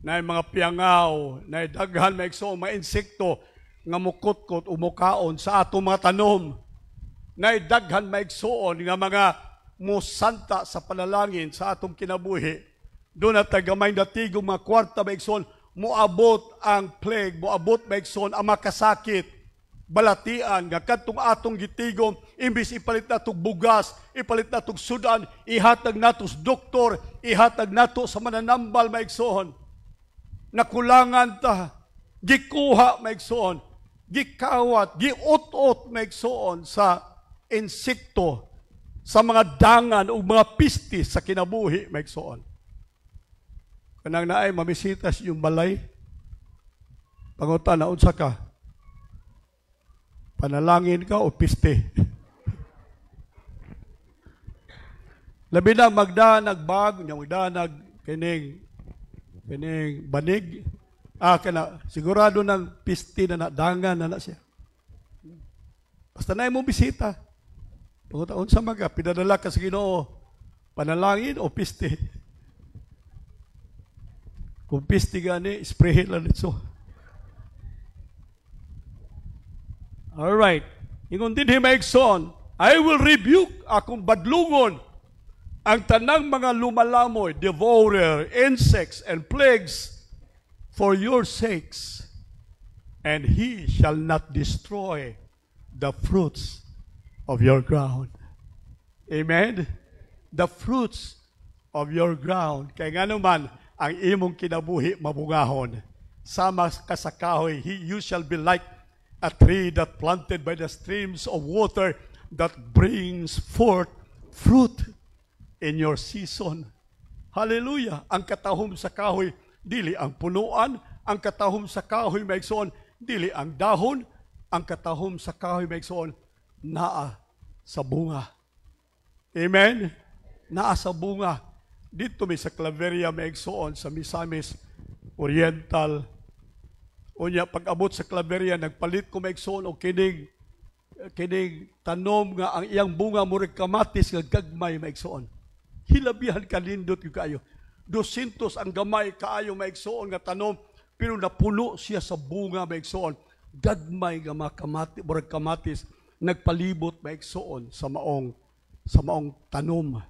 na mga piyangaw, na daghan, maigsoon, mga insekto, nga mukot-kot, umukaon sa ato mga tanom, na daghan, maigsoon, nga mga musanta sa panalangin sa atong kinabuhi. Doon at tagamay na tigong mga kwarta, maigsoon, muabot ang plague, muabot, maigsoon, ang makasakit, balatian, nga katong atong gitigom, imbis ipalit natong bugas, ipalit natong sudan, ihatag nato sa doktor, ihatag nato sa mananambal, maigsoon. Nakulangan ta, gikuha, maigsoon, gikawat, giot-ot, maigsoon, sa insekto, sa mga dangan o mga pisti sa kinabuhi, maigsoon. Kanang naay mamisitas yung balay, pangutan na unsa ka, panalangin ka o piste. Labi na magdanag bag, magdanag kining banig, kana sigurado ng piste na dangan na siya. Basta na mo bisita. Pagkataon sa mga, pinadala ka sa Ginoo, panalangin o piste. Kung piste gani, spray lang ito. Alright. Ingon din himaigsoon, I will rebuke akong badlungon ang tanang mga lumalamoy, devourer, insects, and plagues for your sakes, and he shall not destroy the fruits of your ground. Amen? The fruits of your ground. Kaya nga naman, ang imong kinabuhi mabungahon. Sama ka sa kahoy, you shall be like a tree that planted by the streams of water that brings forth fruit in your season. Hallelujah! Ang katahom sa kahoy, dili ang punuan. Ang katahom sa kahoy, maigsoon, dili ang dahon. Ang katahom sa kahoy, maigsoon, naa sa bunga. Amen? Naa sa bunga. Dito may sa Claveria, maigsoon, sa Misamis Oriental. Unya, pag-abot sa Claveria, nagpalit ko maigsoon o kining tanom nga ang iyang bunga mo rin kamatis nga gagmay maigsoon. Hilabihan kalindot yung kaayo. 200 ang gamay kaayo maigsoon nga tanom, pero napuno siya sa bunga maigsoon. Gagmay nga mo rin kamatis, nagpalibot maigsoon sa maong tanom.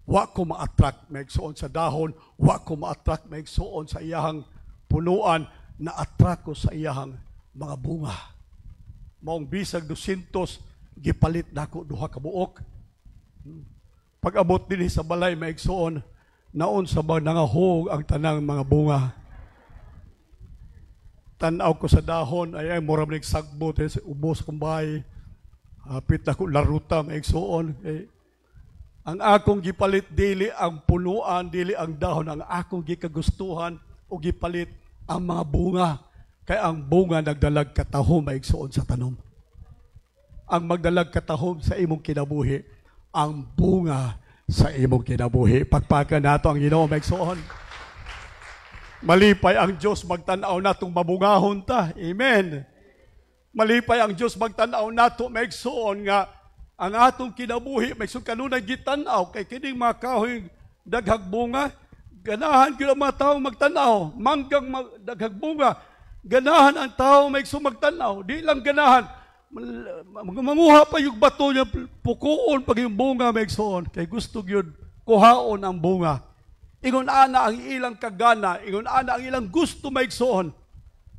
Wa ko ma-attract maigsoon sa dahon, wa ko ma-attract maigsoon sa iyahang punuan, na-attract ko sa iyahang mga bunga. Maong bisag 200, gipalit nako duha ka buok. Pag-abot din sa balay maigsoon, naon sa mga nangahog ang tanang mga bunga. Tanaw ko sa dahon, ay mura manig sagbo, ubos kong bahay. Hapit na ko laruta maigsoon. Ang akong gipalit, dili ang punuan, dili ang dahon. Ang akong gikagustuhan o gipalit ang mga bunga. Kaya ang bunga nagdalag katahom maigsoon sa tanom. Ang magdalag katahom sa imong kinabuhi, ang bunga sa imong kinabuhi. Pagpakan nato ang Ginoo maigsoon. Malipay ang Diyos magtanaw natong mabungahon ta. Amen. Malipay ang Diyos magtanaw nato maigsoon nga ang atong kinabuhi maigsoon kanunay gitanaw kay kining mga kahoy daghag bunga. Ganahan gyud ang mga tawo magtanaw, manggang daghag bunga. Ganahan ang tao maigsoon magtanaw, di lang ganahan. Manguha pa yung bato niya, pukuon pag yung bunga maigsoon. Kay gusto yun, kuhaon ang bunga. Ingon ana ang ilang kagana, ingon ana ang ilang gusto maigsoon.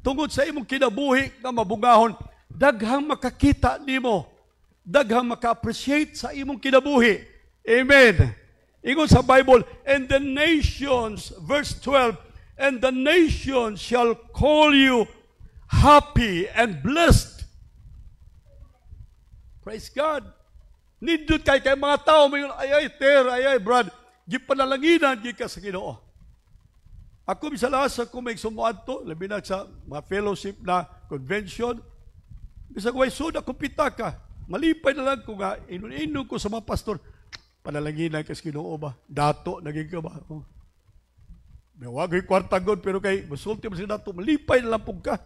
Tungod sa imong kinabuhi nga mabungahon, daghang makakita nimo, daghang maka-appreciate sa imong kinabuhi. Amen. Ingon sa Bible, and the nations, verse 12, and the nations shall call you happy and blessed. Praise God. Nindot kay mga tao, may ay, brad, gipanalanginan, gika sa Ginoo. Ako, misalas ako may sumuad to, labi na sa mga fellowship na convention, bisag way soon, ako pitaka. Malipay na lang ko nga, inun ko sa mga pastor, panalanginan ka sa Ginoo ba? Dato, naging ka ba? May wagay kwarta god, pero kay musulti mo sila ito, malipay na lang po ka.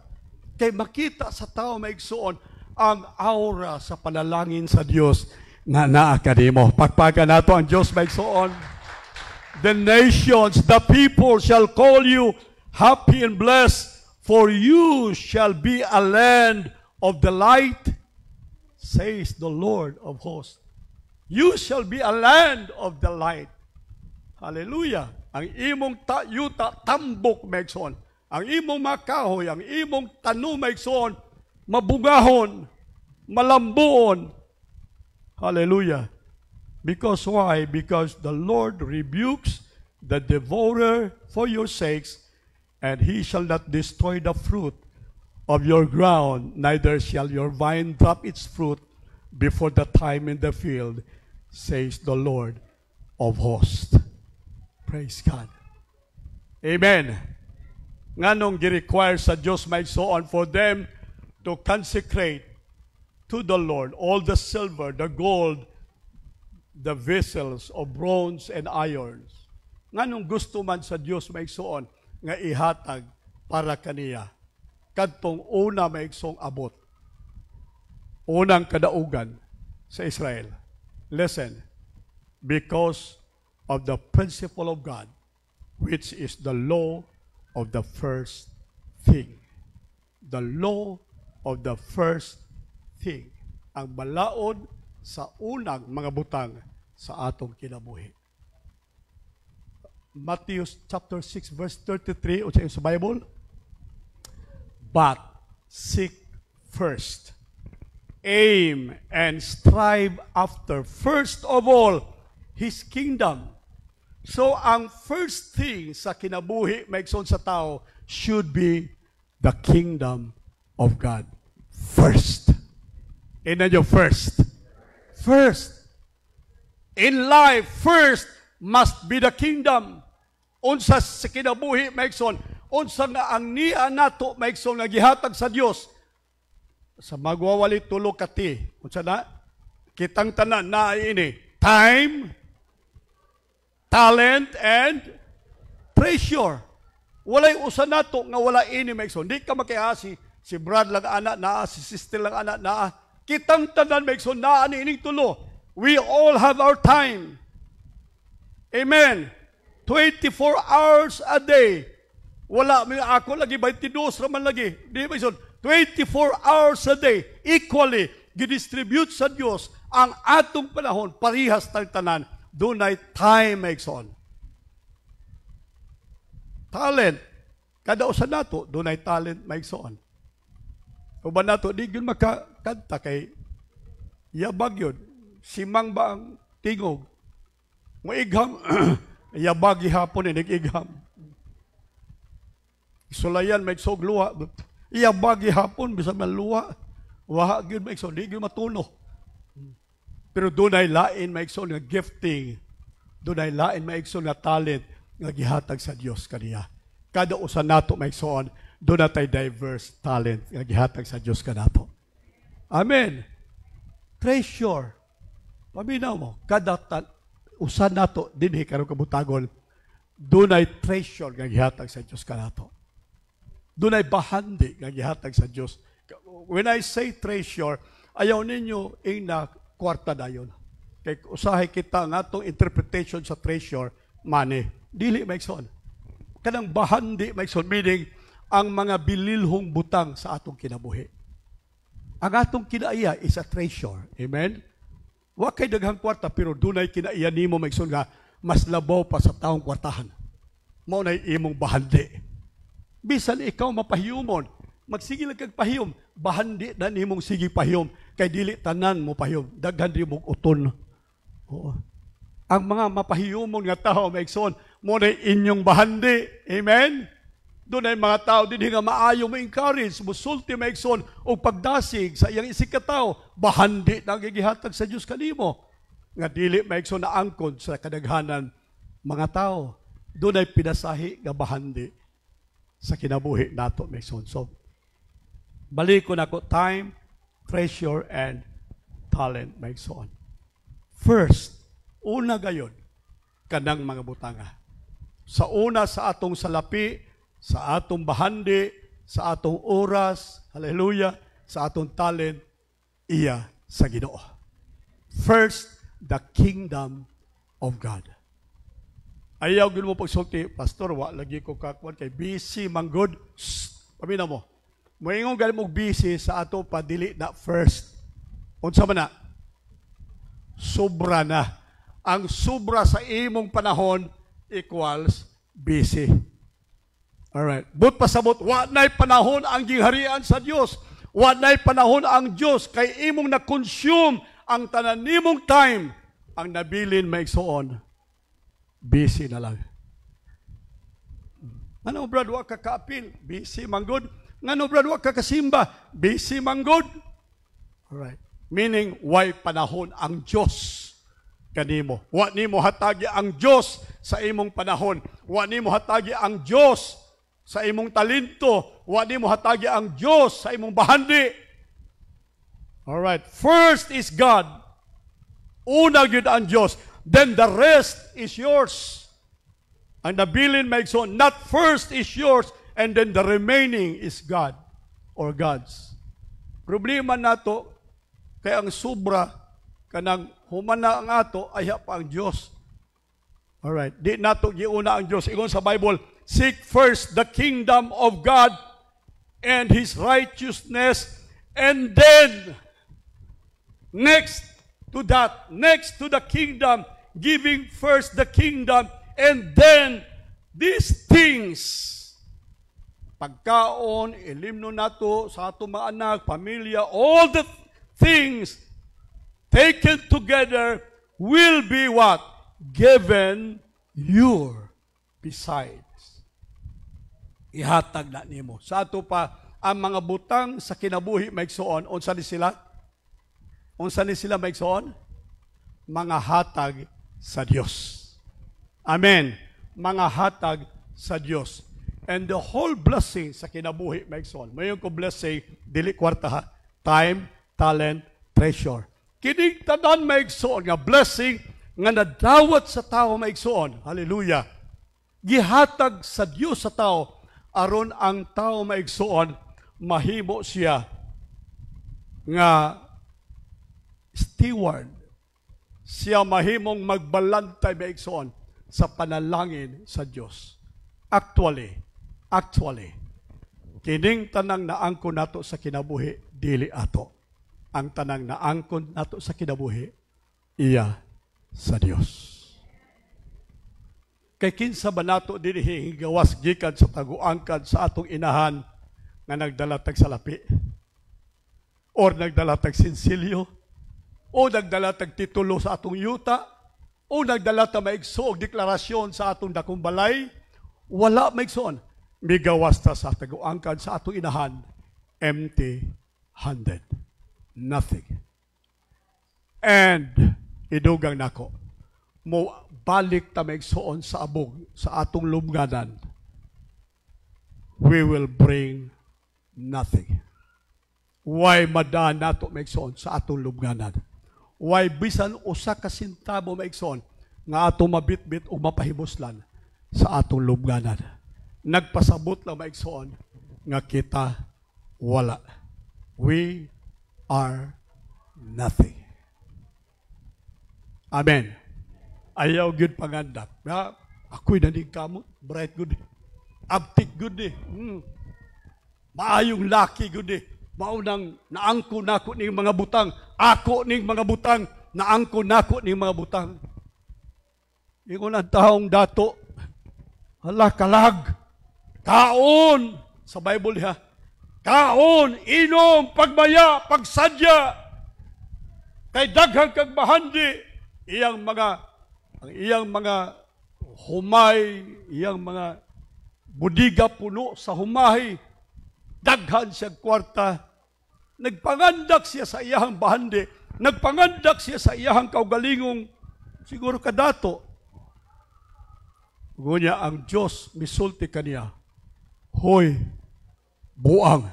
Kay makita sa tao maigsoon ang aura sa panalangin sa Diyos na naakadimo. Pagpaga nato ang Diyos maigsoon. The nations, the people shall call you happy and blessed, for you shall be a land of delight, says the Lord of hosts. You shall be a land of delight. Hallelujah. Ang imong yuta, tambok, maigsoon. Ang imong makahoy, ang imong tanu, maigsoon, mabungahon, malambuon. Hallelujah. Because why? Because the Lord rebukes the devourer for your sakes, and he shall not destroy the fruit of your ground, neither shall your vine drop its fruit before the time in the field, says the Lord of hosts. Praise God. Amen. Nganong gi-require sa Diyos maigsoon for them to consecrate to the Lord all the silver, the gold, the vessels of bronze and irons. Nganong gusto man sa Diyos maigsoon nga ihatag para kaniya. Kadtong una maigsong abot. Unang kadaugan sa Israel. Listen, because of the principle of God, which is the law of the first thing. The law of the first thing. Ang balaod sa unang mga butang sa atong kinabuhi. Matthew chapter 6 verse 33 o sa Bible. But seek first, aim and strive after first of all His kingdom. So ang first thing sa kinabuhi maigsoon sa tao should be the kingdom of God. First. Inan yung first. First. In life, first must be the kingdom. Unsa sa kinabuhi maigsoon, unsa nga ang niya nato maigsoon nga gihatag sa Dios. Sa magwawali tulo kati. Unsa na? Kitang tanan na ini. Time, talent, and treasure. Walay usa nato nga wala ini maigsoon. Di ka makiasi si Brad lang anak naa, si sister lang anak naa. Kitang tanan maigsoon naa ni ining tulo. We all have our time. Amen. 24 hours a day. Wala ako lagi 22 raman lagi. Di maigsoon 24 hours a day equally gidistribute sa Dios ang atong panahon parihas tang tanan. Dunay time maigsoon. Talent. Kada usa nato dunay talent maigsoon. Uban nato di gyud makakanta kay yabag yun. Simang ba ang tingog? Muigham yabag gihapon ni nag-igham. Sulayan maigsoog luha. Yabag gihapon bisan man luha. Waha gyud maigsoon di gyud matuno. Pero dunay lain maigsoon nga gifting. Dunay lain maigsoon nga talent nga gihatag sa Dios kaniya. Kada usa nato maigsoon, doon natay diverse talent nga gihatag sa Dios kanato. Amen. Treasure. Paminaw mo, kada usa nato dinhi karong kabutagon, dunay treasure nga gihatag sa Dios kanato. Dunay bahandi nga gihatag sa Dios. When I say treasure, ayaw ninyo ina kwarta dayon. Kay usahay kita nga itong interpretation sa treasure, money. Dili maigsoon. Kanang bahandi maigsoon, meaning ang mga bililhong butang sa atong kinabuhi. Ang atong kinaiya is a treasure. Amen? Wa kay daghang kwarta, pero dunay kinaiya nimo maigsoon nga mas labaw pa sa taong kwartahan. Mao nay imong bahandi. Bisan ikaw mapahiyumon, magsige lang kag pahiyom, bahandi na nimong sige pahiyom, kay dili tanan mo pahiyom, daghan di mo uton. Oo. Ang mga mapahiyumon nga tao maigsoon, mo na inyong bahandi. Amen? Doon ay mga tao din nga maayo mo encourage, musulti maigsoon o pagdasig sa iyang isikataw, bahandi na gigihatag sa Diyos kanimo. Nga dili maigsoon na angkod sa kadaghanan mga tao. Doon ay pinasahi nga bahandi sa kinabuhi nato maigsoon. So, balik ko na ko time, treasure, and talent maigsoon. First, una gayon, kanang mga butanga. Sa una, sa atong salapi, sa atong bahandi, sa atong oras, hallelujah, sa atong talent, iya sa Ginoo. First, the kingdom of God. Ayaw gid mo pagsulti, Pastor, wa lagi ko kakuan kay busy manggod. Pamina mo. Moingon gali mo busy sa ato padili na first. Unsa man na? Sobra na. Ang sobra sa imong panahon equals busy. Alright. But pasabot, wa na'y panahon ang gingharian sa Dios. Wa na'y panahon ang Dios kay imong na-consume ang tanan nimong time. Ang nabilin maigsuon, busy na lang. Ano, brad, wa ka kaapil? Busy manggod. Ngano, brad, wa ka kasimba? Busy manggod. Alright. Meaning, why panahon ang Diyos kanimo. Wa nimo hatagi ang Diyos sa imong panahon. Wa nimo hatagi ang Diyos sa imong talento. Wa nimo hatagi ang Diyos sa imong bahandi. Alright. First is God. Una gyud ang Diyos. Then the rest is yours. Ang nabilin maigsoon, not first is yours, and then the remaining is God or God's. Problema nato, kay ang sobra, kanang humana ang ato, ay pa ang Diyos. Alright, di nato giuna ang Diyos. Ingon sa Bible, seek first the kingdom of God and His righteousness, and then, next to that, next to the kingdom, giving first the kingdom, and then these things, pagkaon, ilimno nato sa ato mga anak, pamilya, all the things taken together will be what? Given your besides. Ihatag na nimo. Sa ato pa, ang mga butang sa kinabuhi maigsoon, unsa ni sila? Unsa ni sila maigsoon? Mga hatag sa Dios. Amen. Mga hatag sa Dios. And the whole blessing sa kinabuhi maigsoon. Mayon ko blessing, dili kwarta ha. Time, talent, treasure. Kining tanan maigsoon nga blessing nga nadawat sa tao maigsoon. Hallelujah. Gihatag sa Dios sa tao aron ang tao maigsoon mahimo siya nga steward. Siya mahimong magbalantay maigsoon sa panalangin sa Dios. Actually, kining tanang naangkon nato sa kinabuhi dili ato. Ang tanang naangkon nato sa kinabuhi iya sa Dios. Kay kinsa ba nato dinhi gawas gikan sa taguangkad sa atong inahan nga nagdala tag salapi or nagdala tag sinsilyo o nagdala tag titulo sa atong yuta o nagdala ta maigsoog deklarasyon sa atong dakong balay, wala maigsoon. Migawas ta sa taguangkad sa atong inahan empty-handed. Nothing. And idugang nako, mo balik ta maigsoon sa abog sa atong lubnganan, we will bring nothing. Why madaan nato maigsoon sa atong lubnganan? Why bisan usa ka sentabo maigsoon nga atong mabitbit o mapahibuslan sa atong lubnganan? Nagpasabot lang maigsoon nga kita wala. We are nothing. Amen. Ayaw gyud pangandak. Ako'y naning kamot, bright good. Abtik good eh. Maayong laki good eh. Maunang naangko nako ning mga butang. Ako ning mga butang, naangko nako ning mga butang. Ingon ang taong dato, hala kalag, kaon, sa Bible ha, kaon, inom, pagmaya, pagsadya, kay daghang kag bahandi, ang iyang mga humay, iyang mga budiga puno sa humahi, daghan siya kwarta, nagpangandak siya sa iyang bahandi, nagpangandak siya sa iyang kaugalingong, siguro kadato. Ngunya ang Diyos misulti kaniya, hoy, buang.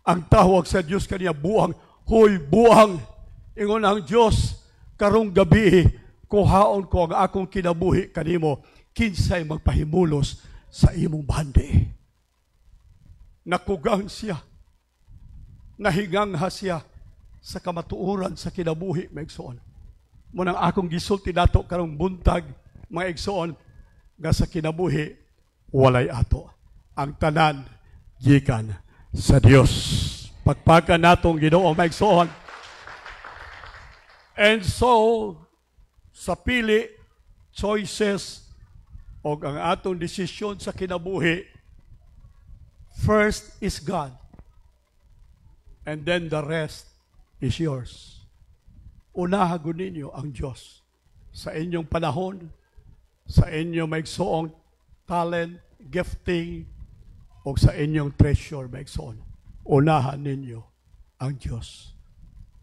Ang tawag sa Diyos kaniya, buang. Hoy, buang. Ingon ang Diyos, karong gabi, kuhaon ko ang akong kinabuhi kanimo. kinsay magpahimulos sa imong bahandi. Nakugang siya, nahingangha siya sa kamatuoran sa kinabuhi, mga igsoon. Munang akong gisulti nato karong buntag, mga igsoon, nga sa kinabuhi, walay ato. Ang tanan, gikan sa Dios. Pagpakan natong Ginoo, mga igsoon. And so, sa pili, choices, o ang atong desisyon sa kinabuhi, first is God. And then the rest is yours. Unahagon ninyo ang Diyos sa inyong panahon, sa inyong maigsoong talent, gifting, o sa inyong treasure, maigsoon. Unahan ninyo ang Diyos.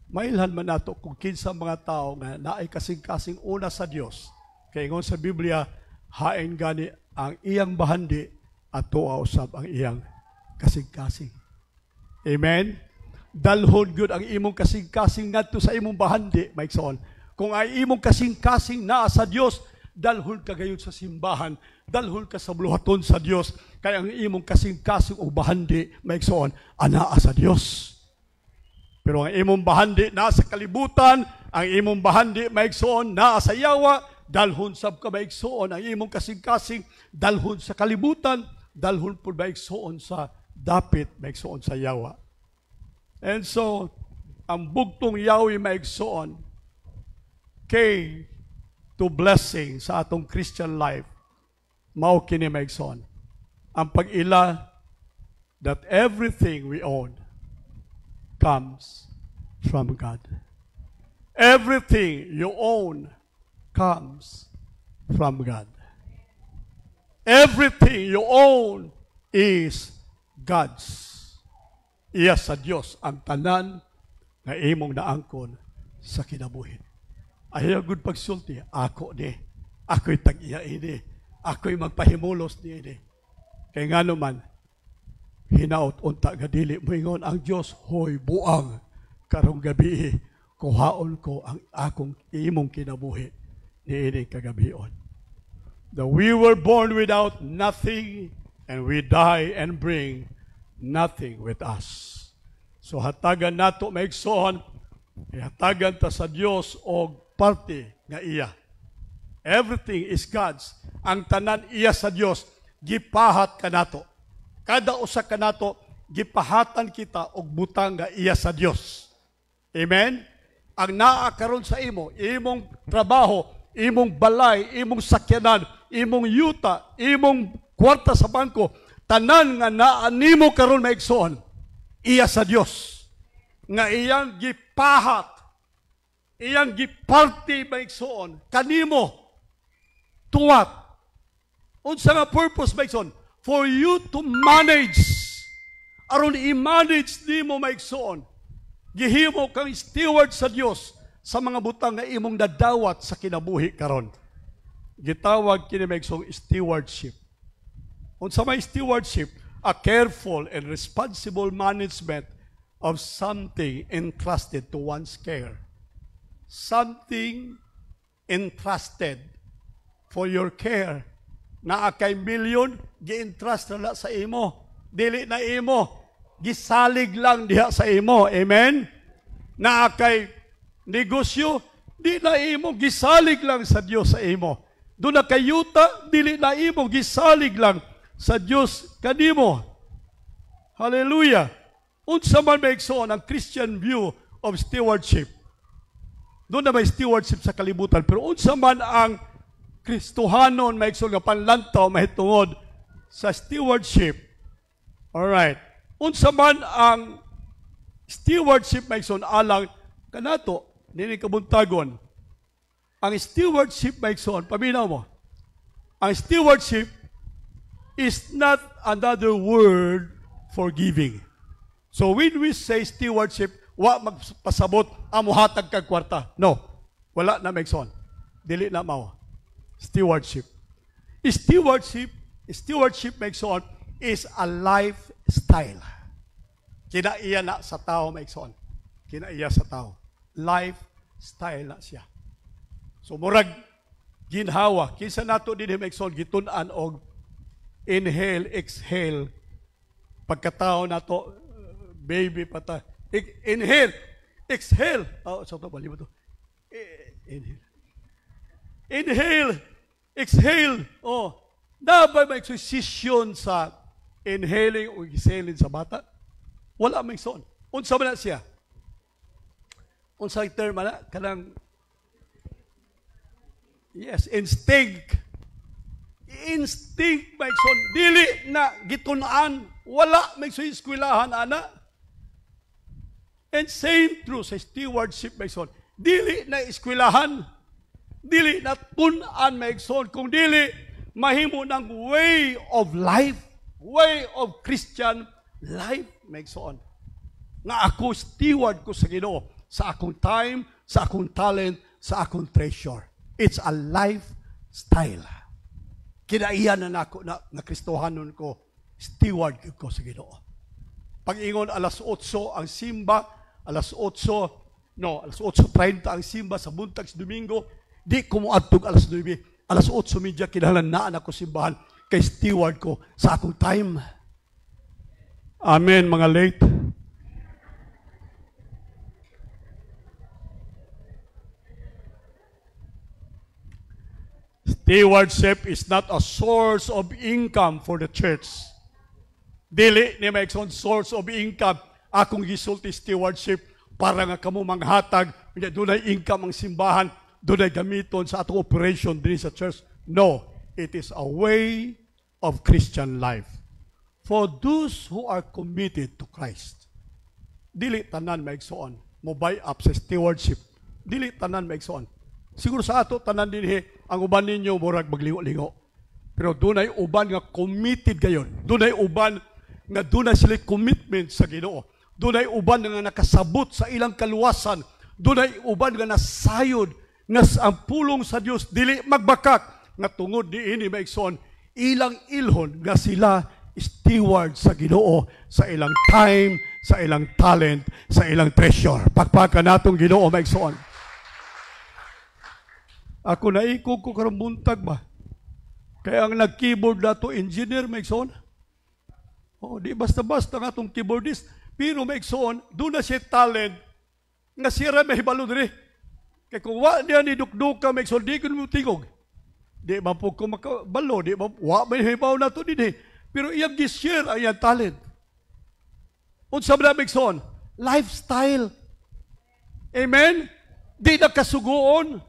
Mailhan man nato kung kinsa mga tao nga naay kasing-kasing una sa Diyos. Kaya ngon sa Biblia, hain gani ang iyang bahandi at tuwa usab ang iyang kasing-kasing. Amen? Dalhon good ang imong kasing-kasing ngadto sa imong bahandi, maigsoon. Kung ay imong kasing-kasing naa sa Dios, dalhon ka gayud sa simbahan, dalhon ka sa buluhaton sa Dios, kaya ang imong kasing-kasing o bahandi, maigsoon, anaa sa Dios. Pero ang imong bahandi naa sa kalibutan, ang imong bahandi maigsoon naa sa yawa, dalhon sab ka maigsoon ang imong kasing-kasing, dalhon sa kalibutan, dalhon pud maigsoon sa dapit, maigsoon sa yawa. And so, ang bugtong yawi maigsoon kay to blessing sa atong Christian life, mao kini maigsoon. Ang pag-ila that everything we own comes from God. Everything you own comes from God. Everything you own is God's. Iya sa Dios ang tanan nga imong naangkon sa kinabuhi. Ayaw gud pagsulti, ako ni, ako'y tag-iya ini, ako'y magpahimulos ni ini. Kaya nga naman, hinaot unta nga dili moingon ang Dios, hoy buang karong gabi kuhaon ko ang akong imong kinabuhi niini kagabion. That we were born without nothing and we die and bring nothing with us. So hatagan nato maigsoon, hatagan ta sa Dios og parte nga iya. Everything is God's. Ang tanan iya sa Dios, gipahat kanato. Kada usa kanato gipahatan kita og butang nga iya sa Dios. Amen? Ang naa karon sa imo, imong trabaho, imong balay, imong sakyanan, imong yuta, imong kwarta sa bangko, tanan nga naa nimo karon maigsoon, iya sa Dios. Nga iyang gipahat, iyang giparti maigsoon, kanimo, tuwat. Unsa nga purpose maigsoon? For you to manage. Aron i-manage nimo maigsoon. Gihimo kang steward sa Dios sa mga butang nga imong dadawat sa kinabuhi karon. Gitawag kini maigsoong stewardship. Unsa may stewardship? A careful and responsible management of something entrusted to one's care. Something entrusted for your care. Naa kay milyon, gi-entrust na sa imo. Dili na imo. Gisalig lang diha sa imo. Amen? Naa kay negosyo, di na imo. Gisalig lang sa Dios sa imo. Doon na kay yuta, dili na imo. Gisalig lang sa Dios kanimo. Hallelujah. Unsa man maigsoon ang Christian view of stewardship. Doon na may stewardship sa kalibutan. Pero unsa man ang Kristohanon maigsoon nga panlantaw mahitungod sa stewardship. Alright. Unsa man ang stewardship maigsoon alang kanato nini kabuntagon. Ang stewardship maigsoon, paminaw mo. Ang stewardship is not another word for giving. So when we say stewardship, wa magpasabot amuhatag kag kwarta. No. Wala na maigsoon. Dili na mao. Stewardship. Stewardship maigsoon is a lifestyle. Kinaiya na sa tao maigsoon. Kinaiya sa tao. Lifestyle na siya. So murag ginhawa. Kinsa nato din maigsoon gitun-an og inhale, exhale. Pagkatao nato baby pata. Inhale, exhale. Oh, so to bali mo to. Inhale. Inhale, exhale. Oh, dapat may session sa inhaling o exhaling sa bata. Wala may son. Unsa man na siya? Unsa term na kanang yes, instinct. Instinct may son. Dili na gitun-an. Wala may son eskwelahan ana. And same true sa stewardship may son. Dili na eskwelahan. Dili na tun-an may son. Kung dili mahimo ng way of life, way of Christian life may son. Nga ako steward ko sa Ginoo sa akong time, sa akong talent, sa akong treasure. It's a lifestyle. Kinaiyan na ako na Kristohanon ko, steward ko sa Ginoo. Pag-ingon alas 8 ang simba, alas 8:30 ang simba sa buntag sa Domingo, di ko moadtog alas 9. Alas 8:30 kinahanglan na ako simbahan kay steward ko sa akong time. Amen, mga late. Stewardship is not a source of income for the church. Dili ni may source of income. Akong gisulti stewardship para nga kamo manghatag, dunay income ang simbahan, dunay gamiton sa atong operation din sa church. No, it is a way of Christian life for those who are committed to Christ. Dili tanan maigsoon mo buy up sa stewardship. Dili tanan maigsoon. Siguro sa ato tanan dinhi ang uban ninyo murag maglingo-lingo. Pero dunay uban nga committed gayon. Dunay uban nga dunay sila commitment sa Ginoo. Dunay uban nga nakasabot sa ilang kaluwasan. Dunay uban nga nasayod nga ang pulong sa Dios dili magbakak nga tungod diini maigsoon ilang ilhon nga sila steward sa Ginoo sa ilang time, sa ilang talent, sa ilang treasure. Pakpakan natong Ginoo maigsoon. Ako naikog ko karong buntag ba? Kaya ang nag-keyboard na to, engineer, maigsoon. Oh, di basta-basta nga itong keyboardist. Pero maigsoon, doon na siya talent, nga siya may hibalo diri. Kaya kung wa niya ni dukduka, maigsoon, di ko naman tingog. Di ba po kung makabalo, di ba, wa may hibaw na to din eh. Pero iyang gisshare ang iyang talent. Unsa ba na maigsoon? Lifestyle. Amen? Di na kasugoon.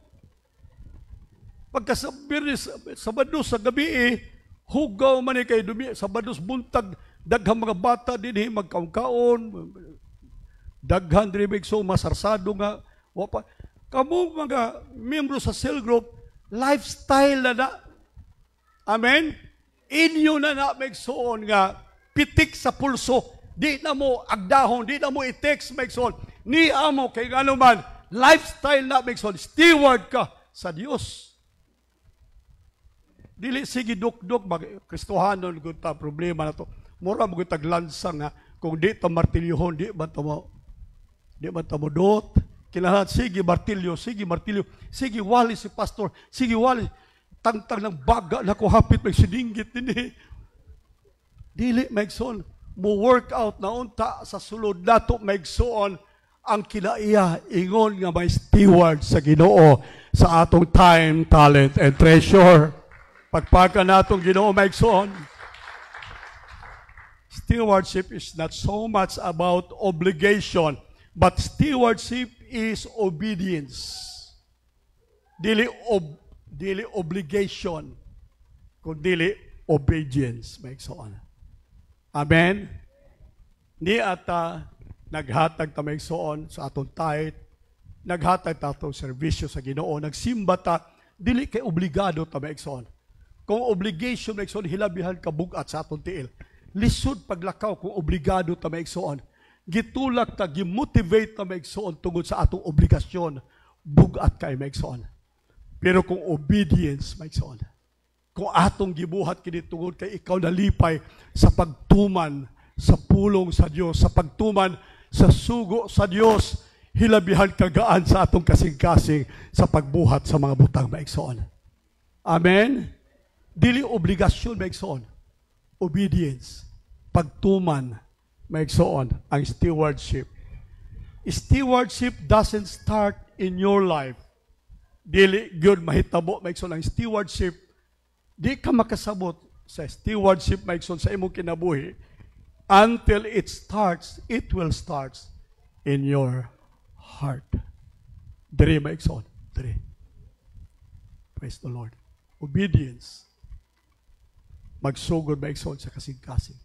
Pagkasabir Sabado sa gabi hugaw man kay dumi Sabado buntag daghang mga bata dinhi magkaon-kaon daghan diri so masarsado nga wa pa kamo mga miyembro sa cell group lifestyle na. Amen. Inyo na maigsoon nga pitik sa pulso, di na mo agdahon, di na mo i-text maigsoon ni amo kay ngano man lifestyle na maigsoon steward ka sa Dios. Dili sige duk-duk Kristohanon gud ta problema na to. Mura mo gud taglansa nga kung di ta martilyohon di ba ta mo dot. Kinahanglan sige martilyo, sige wali si pastor, sige wali tangtang ng baga na ko hapit magsidinggit dinhi. Dili maigsoon mo work out na unta sa sulod nato maigsoon ang kinaiya ingon nga may steward sa Ginoo sa atong time, talent and treasure. Pagpaka natong Ginoo maigsoon. Stewardship is not so much about obligation, but stewardship is obedience. Dili obligation, kundi obedience maigsoon. Amen. Ni ata naghatag ta maigsoon sa atong tithe, naghatag ta atong serbisyo sa Ginoo, nagsimba ta, dili kay obligado ta maigsoon. Kung obligation maigsoon hilabihan ka bugat sa atong tiil. Lisod paglakaw kung obligado ta maigsoon. Gitulak ta, gimotivate ta maigsoon tungod sa atong obligasyon, bugat kay maigsoon. Pero kung obedience maigsoon, kung atong gibuhat kini tungod kay ikaw nalipay sa pagtuman sa pulong sa Dios, sa pagtuman sa sugo sa Dios, hilabihan kagaan sa atong kasing-kasing sa pagbuhat sa mga butang maigsoon. Amen? Dili obligasyon maigsoon. Obedience. Pagtuman maigsoon ang stewardship. Stewardship doesn't start in your life. Dili gyud mahitabo maigsoon ang stewardship. Di ka makasabot sa stewardship maigsoon sa imong kinabuhi until it will start in your heart. Diri maigsoon. Diri. Praise the Lord. Obedience. Magsugod maigsoon sa kasing-kasing.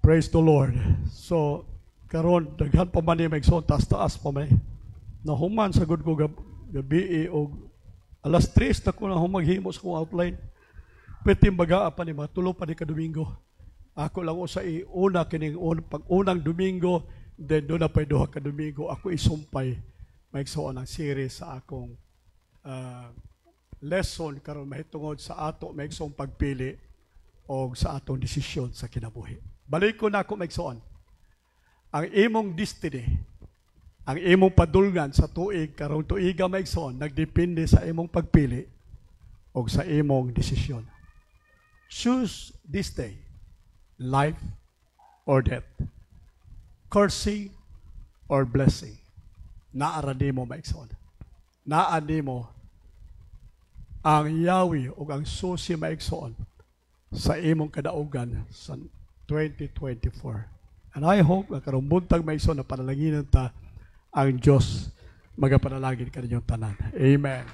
Praise the Lord. So, karon daghan pa man ni maigsoon, taas-taas pa man. Nahuman sa good ko gabi o alas 3 na ko na humaghimo sa kong outline. Pwede bagaa pa ni mga tulo pa ni ka-Domingo. Ako lang sa una kining pag-unang Domingo, then doon na pa duha ka-Domingo. Ako isumpay maigsoon ang series sa akong lesson karon mahitungod sa ato maigsoong pagpili o sa atong desisyon sa kinabuhi. Balik ko na ako maigsoon. Ang imong destiny, ang imong padulngan sa tuig, karong tuiga maigsoon, nagdepende sa imong pagpili o sa imong desisyon. Choose this day, life or death, cursing or blessing. Naarani mo maigsoon. Naarani mo ang Yahweh o ang susi maigsoon sa imong kadaugan sa 2024. And I hope na karong buntag maigsoon na panalaginan ta ang Diyos magapanalangin kaninyong tanan. Amen.